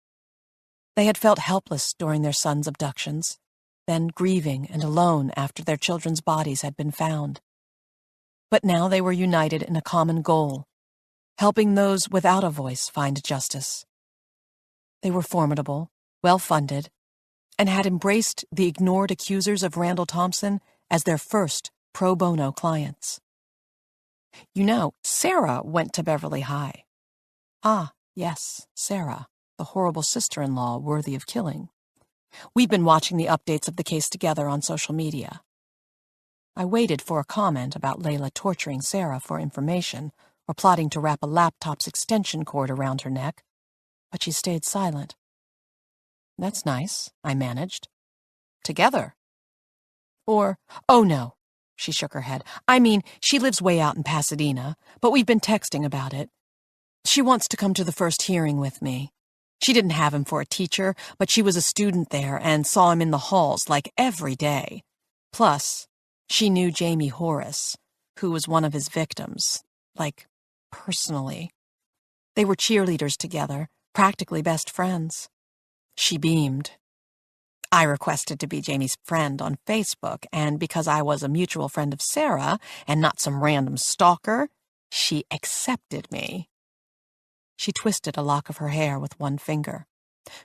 They had felt helpless during their sons' abductions, then grieving and alone after their children's bodies had been found. But now they were united in a common goal, helping those without a voice find justice. They were formidable, well-funded, and had embraced the ignored accusers of Randall Thompson as their first pro bono clients. You know, Sarah went to Beverly High. Ah, yes, Sarah, the horrible sister-in-law worthy of killing. We've been watching the updates of the case together on social media. I waited for a comment about Layla torturing Sarah for information or plotting to wrap a laptop's extension cord around her neck, but she stayed silent. That's nice, I managed. Together. Or, oh no, she shook her head. I mean, she lives way out in Pasadena, but we've been texting about it. She wants to come to the first hearing with me. She didn't have him for a teacher, but she was a student there and saw him in the halls like every day. Plus, she knew Jamie Horace, who was one of his victims, like, personally. They were cheerleaders together, practically best friends. She beamed. I requested to be Jamie's friend on Facebook, and because I was a mutual friend of Sarah and not some random stalker, she accepted me. She twisted a lock of her hair with one finger.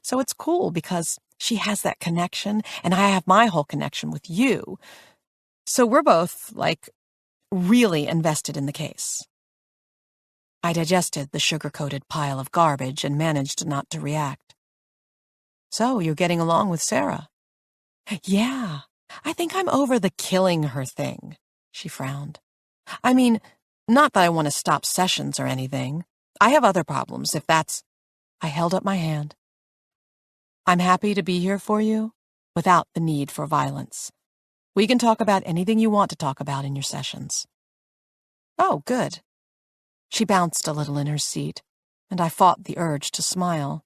So it's cool because she has that connection, and I have my whole connection with you. So we're both, like, really invested in the case. I digested the sugar-coated pile of garbage and managed not to react. So you're getting along with Sarah? Yeah, I think I'm over the killing her thing, she frowned. I mean, not that I want to stop sessions or anything. I have other problems, if that's... I held up my hand. I'm happy to be here for you, without the need for violence. We can talk about anything you want to talk about in your sessions. Oh, good. She bounced a little in her seat, and I fought the urge to smile.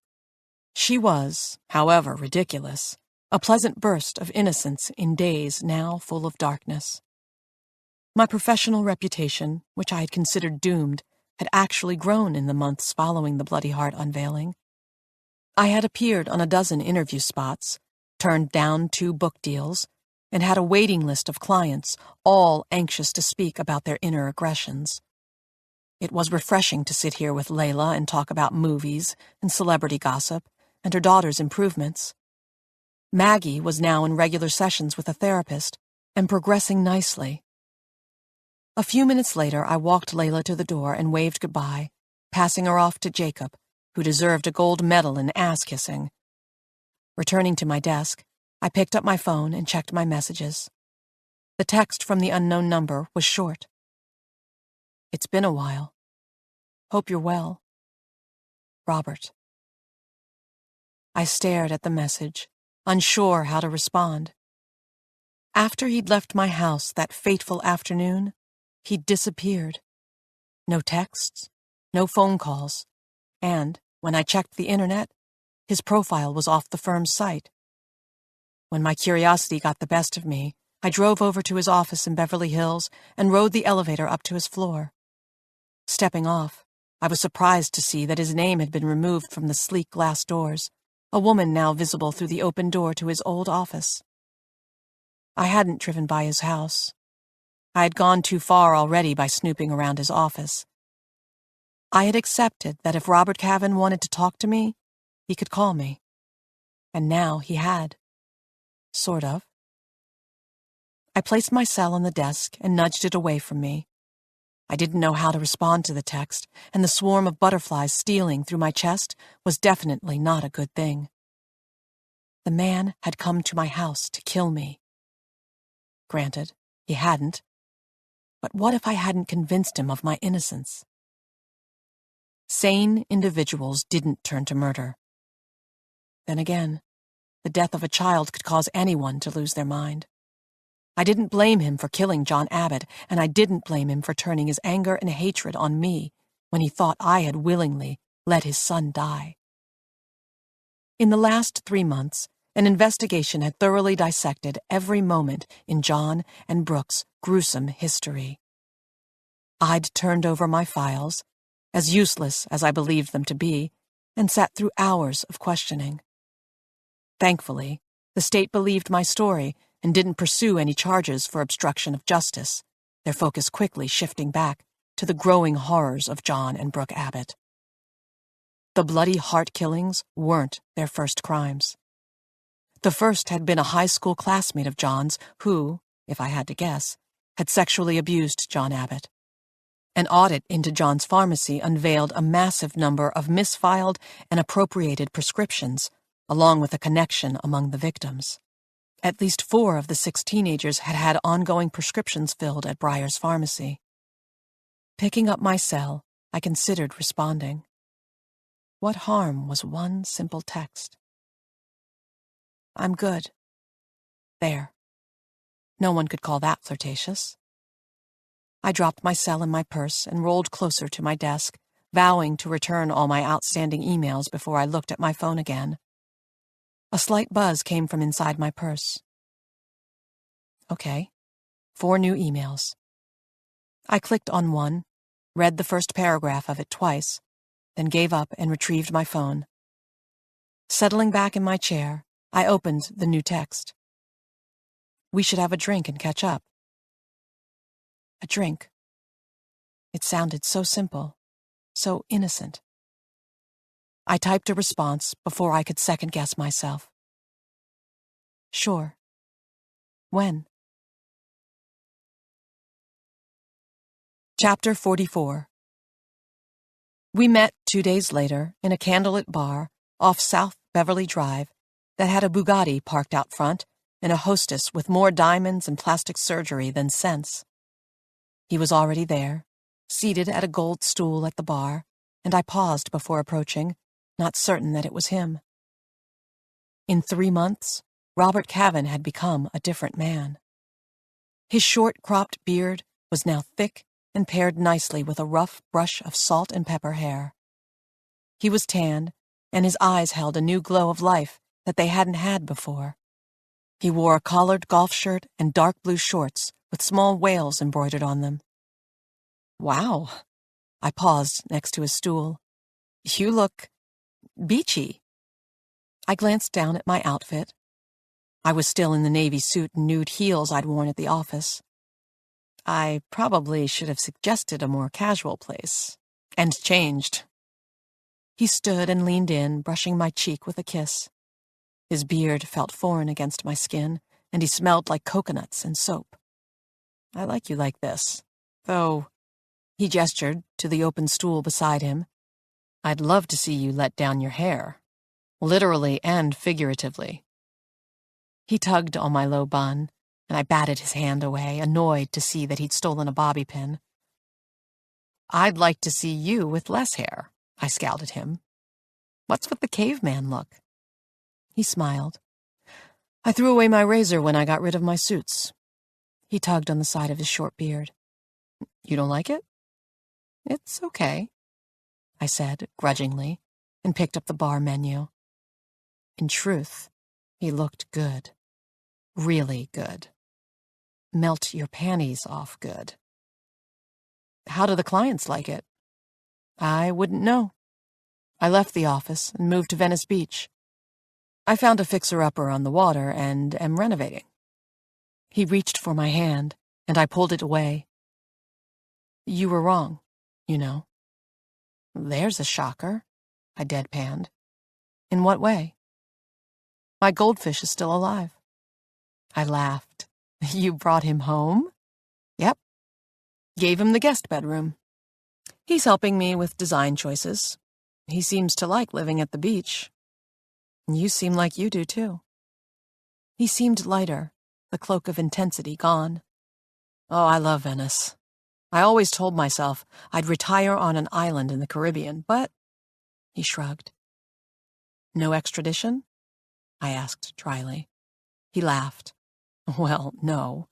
She was, however ridiculous, a pleasant burst of innocence in days now full of darkness. My professional reputation, which I had considered doomed, had actually grown in the months following the Bloody Heart unveiling. I had appeared on a dozen interview spots, turned down 2 book deals, and had a waiting list of clients, all anxious to speak about their inner aggressions. It was refreshing to sit here with Layla and talk about movies and celebrity gossip and her daughter's improvements. Maggie was now in regular sessions with a therapist and progressing nicely. A few minutes later, I walked Layla to the door and waved goodbye, passing her off to Jacob, who deserved a gold medal in ass-kissing. Returning to my desk, I picked up my phone and checked my messages. The text from the unknown number was short. It's been a while. Hope you're well. Robert. I stared at the message, unsure how to respond. After he'd left my house that fateful afternoon, he'd disappeared. No texts, no phone calls, and, when I checked the internet, his profile was off the firm's site. When my curiosity got the best of me, I drove over to his office in Beverly Hills and rode the elevator up to his floor. Stepping off, I was surprised to see that his name had been removed from the sleek glass doors, a woman now visible through the open door to his old office. I hadn't driven by his house. I had gone too far already by snooping around his office. I had accepted that if Robert Kavin wanted to talk to me, he could call me. And now he had. Sort of. I placed my cell on the desk and nudged it away from me. I didn't know how to respond to the text, and the swarm of butterflies stealing through my chest was definitely not a good thing. The man had come to my house to kill me. Granted, he hadn't. But what if I hadn't convinced him of my innocence? Sane individuals didn't turn to murder. Then again, the death of a child could cause anyone to lose their mind. I didn't blame him for killing John Abbott, and I didn't blame him for turning his anger and hatred on me when he thought I had willingly let his son die. In the last 3 months, an investigation had thoroughly dissected every moment in John and Brooke's gruesome history. I'd turned over my files, as useless as I believed them to be, and sat through hours of questioning. Thankfully, the state believed my story and didn't pursue any charges for obstruction of justice, their focus quickly shifting back to the growing horrors of John and Brooke Abbott. The bloody heart killings weren't their first crimes. The first had been a high school classmate of John's who, if I had to guess, had sexually abused John Abbott. An audit into John's pharmacy unveiled a massive number of misfiled and appropriated prescriptions, along with a connection among the victims. At least 4 of the 6 teenagers had had ongoing prescriptions filled at Breyer's pharmacy. Picking up my cell, I considered responding. What harm was one simple text? I'm good. There. No one could call that flirtatious. I dropped my cell in my purse and rolled closer to my desk, vowing to return all my outstanding emails before I looked at my phone again. A slight buzz came from inside my purse. Okay, 4 new emails. I clicked on one, read the first paragraph of it twice, then gave up and retrieved my phone. Settling back in my chair, I opened the new text. We should have a drink and catch up. A drink. It sounded so simple, so innocent. I typed a response before I could second-guess myself. Sure. When? Chapter 44. We met 2 days later in a candlelit bar off South Beverly Drive that had a Bugatti parked out front and a hostess with more diamonds and plastic surgery than sense. He was already there, seated at a gold stool at the bar, and I paused before approaching, not certain that it was him. In 3 months, Robert Kavin had become a different man. His short-cropped beard was now thick and paired nicely with a rough brush of salt and pepper hair. He was tanned, and his eyes held a new glow of life that they hadn't had before. He wore a collared golf shirt and dark blue shorts with small whales embroidered on them. Wow. I paused next to his stool. You look beachy. I glanced down at my outfit. I was still in the navy suit and nude heels I'd worn at the office. I probably should have suggested a more casual place. And changed. He stood and leaned in, brushing my cheek with a kiss. His beard felt foreign against my skin, and he smelled like coconuts and soap. I like you like this, though, he gestured to the open stool beside him. I'd love to see you let down your hair, literally and figuratively. He tugged on my low bun, and I batted his hand away, annoyed to see that he'd stolen a bobby pin. I'd like to see you with less hair, I scowled at him. What's with the caveman look? He smiled. I threw away my razor when I got rid of my suits. He tugged on the side of his short beard. You don't like it? It's okay, I said grudgingly, and picked up the bar menu. In truth, he looked good. Really good. Melt your panties off good. How do the clients like it? I wouldn't know. I left the office and moved to Venice Beach. I found a fixer-upper on the water and am renovating. He reached for my hand, and I pulled it away. You were wrong, you know. There's a shocker, I deadpanned. In what way? My goldfish is still alive. I laughed. You brought him home? Yep. Gave him the guest bedroom. He's helping me with design choices. He seems to like living at the beach. You seem like you do, too. He seemed lighter, the cloak of intensity gone. Oh, I love Venice. I always told myself I'd retire on an island in the Caribbean, but he shrugged. No extradition? I asked dryly. He laughed. Well, no,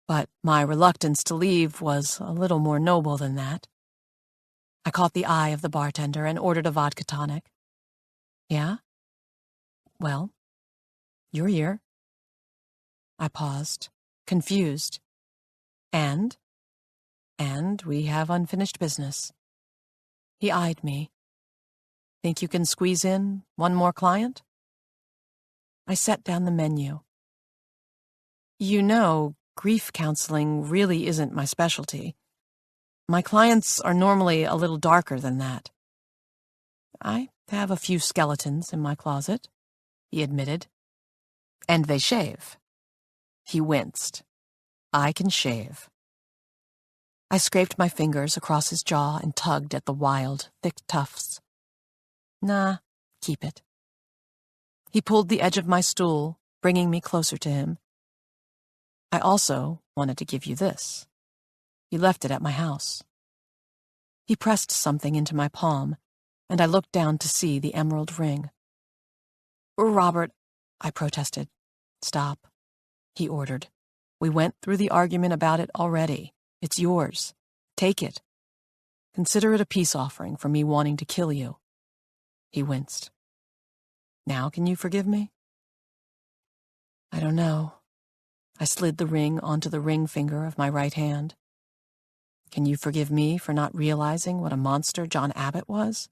but my reluctance to leave was a little more noble than that. I caught the eye of the bartender and ordered a vodka tonic. Yeah? Well, you're here. I paused, confused. And we have unfinished business. He eyed me. Think you can squeeze in one more client? I set down the menu. You know, grief counseling really isn't my specialty. My clients are normally a little darker than that. I have a few skeletons in my closet, he admitted. And they shave. He winced. I can shave. I scraped my fingers across his jaw and tugged at the wild, thick tufts. Nah, keep it. He pulled the edge of my stool, bringing me closer to him. I also wanted to give you this. You left it at my house. He pressed something into my palm, and I looked down to see the emerald ring. Robert, I protested. Stop, he ordered. We went through the argument about it already. It's yours. Take it. Consider it a peace offering for me wanting to kill you. He winced. Now can you forgive me? I don't know. I slid the ring onto the ring finger of my right hand. Can you forgive me for not realizing what a monster John Abbott was?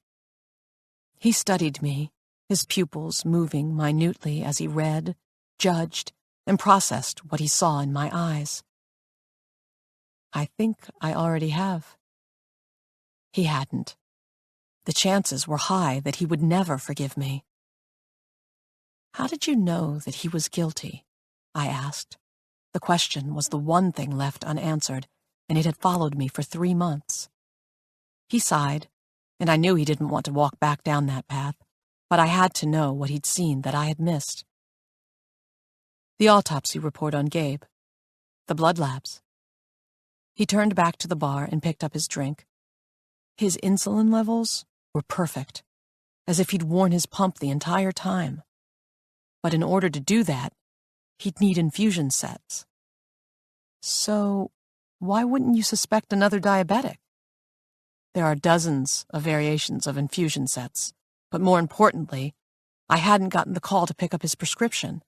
He studied me, his pupils moving minutely as he read, judged, and processed what he saw in my eyes. I think I already have. He hadn't. The chances were high that he would never forgive me. How did you know that he was guilty? I asked. The question was the one thing left unanswered, and it had followed me for 3 months. He sighed, and I knew he didn't want to walk back down that path, but I had to know what he'd seen that I had missed. The autopsy report on Gabe. The blood labs. He turned back to the bar and picked up his drink. His insulin levels were perfect, as if he'd worn his pump the entire time. But in order to do that, he'd need infusion sets. So, why wouldn't you suspect another diabetic? There are dozens of variations of infusion sets, but more importantly, I hadn't gotten the call to pick up his prescription,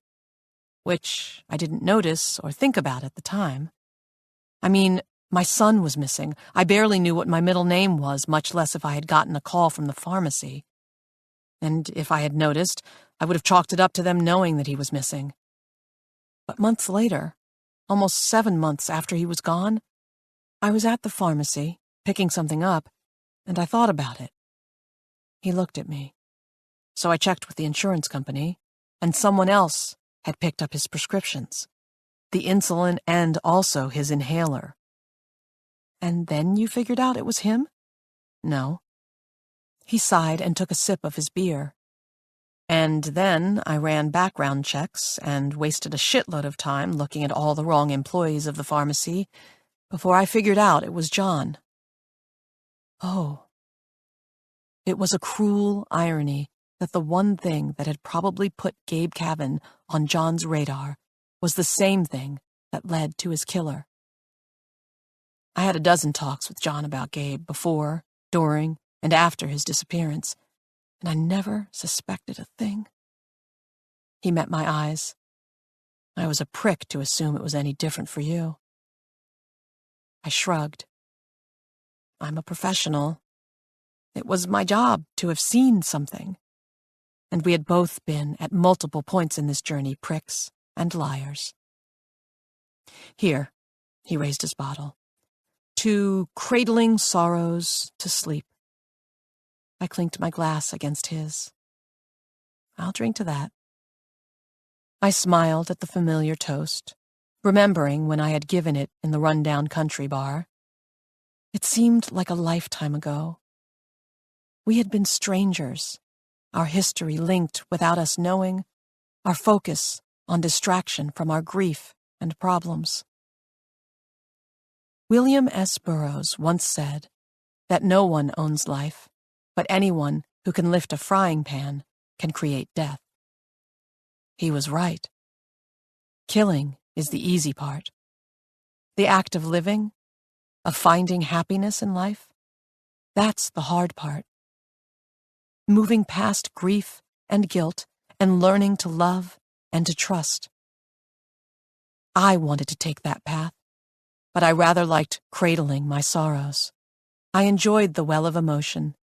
which I didn't notice or think about at the time. I mean, my son was missing. I barely knew what my middle name was, much less if I had gotten a call from the pharmacy. And if I had noticed, I would have chalked it up to them knowing that he was missing. But months later, almost 7 months after he was gone, I was at the pharmacy, picking something up, and I thought about it. He looked at me. So I checked with the insurance company, and someone else had picked up his prescriptions, the insulin and also his inhaler. And then you figured out it was him? No. He sighed and took a sip of his beer. And then I ran background checks and wasted a shitload of time looking at all the wrong employees of the pharmacy before I figured out it was John. Oh. It was a cruel irony that the one thing that had probably put Gabe Kavin on John's radar was the same thing that led to his killer. I had a dozen talks with John about Gabe before, during, and after his disappearance, and I never suspected a thing. He met my eyes. I was a prick to assume it was any different for you. I shrugged. I'm a professional. It was my job to have seen something. And we had both been, at multiple points in this journey, pricks and liars. Here, he raised his bottle. To cradling sorrows to sleep. I clinked my glass against his. I'll drink to that. I smiled at the familiar toast, remembering when I had given it in the rundown country bar. It seemed like a lifetime ago. We had been strangers, our history linked without us knowing, our focus on distraction from our grief and problems. William S. Burroughs once said that no one owns life, but anyone who can lift a frying pan can create death. He was right. Killing is the easy part. The act of living, of finding happiness in life, that's the hard part. Moving past grief and guilt and learning to love and to trust. I wanted to take that path, but I rather liked cradling my sorrows. I enjoyed the well of emotion,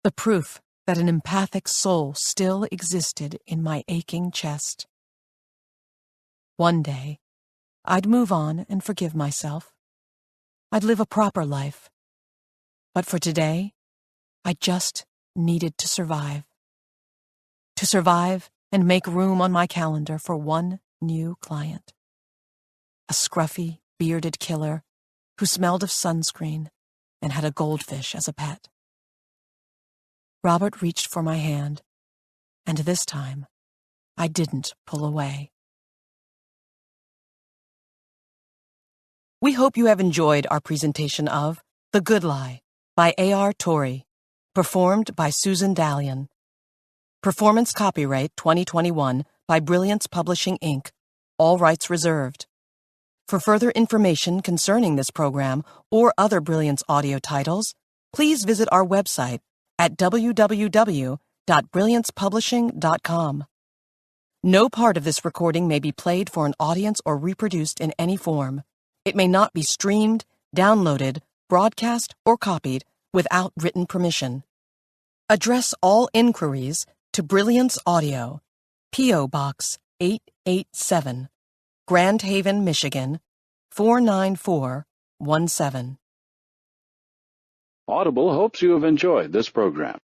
the proof that an empathic soul still existed in my aching chest. One day, I'd move on and forgive myself. I'd live a proper life. But for today, I just needed to survive. To survive and make room on my calendar for one new client. A scruffy, bearded killer who smelled of sunscreen and had a goldfish as a pet. Robert reached for my hand, and this time, I didn't pull away. We hope you have enjoyed our presentation of The Good Lie by A.R. Torre, performed by Susan Dallion. Performance copyright 2021 by Brilliance Publishing, Inc., all rights reserved. For further information concerning this program or other Brilliance audio titles, please visit our website at www.brilliancepublishing.com. No part of this recording may be played for an audience or reproduced in any form. It may not be streamed, downloaded, broadcast, or copied without written permission. Address all inquiries to Brilliance Audio, P.O. Box 887, Grand Haven, Michigan, 49417. Audible hopes you have enjoyed this program.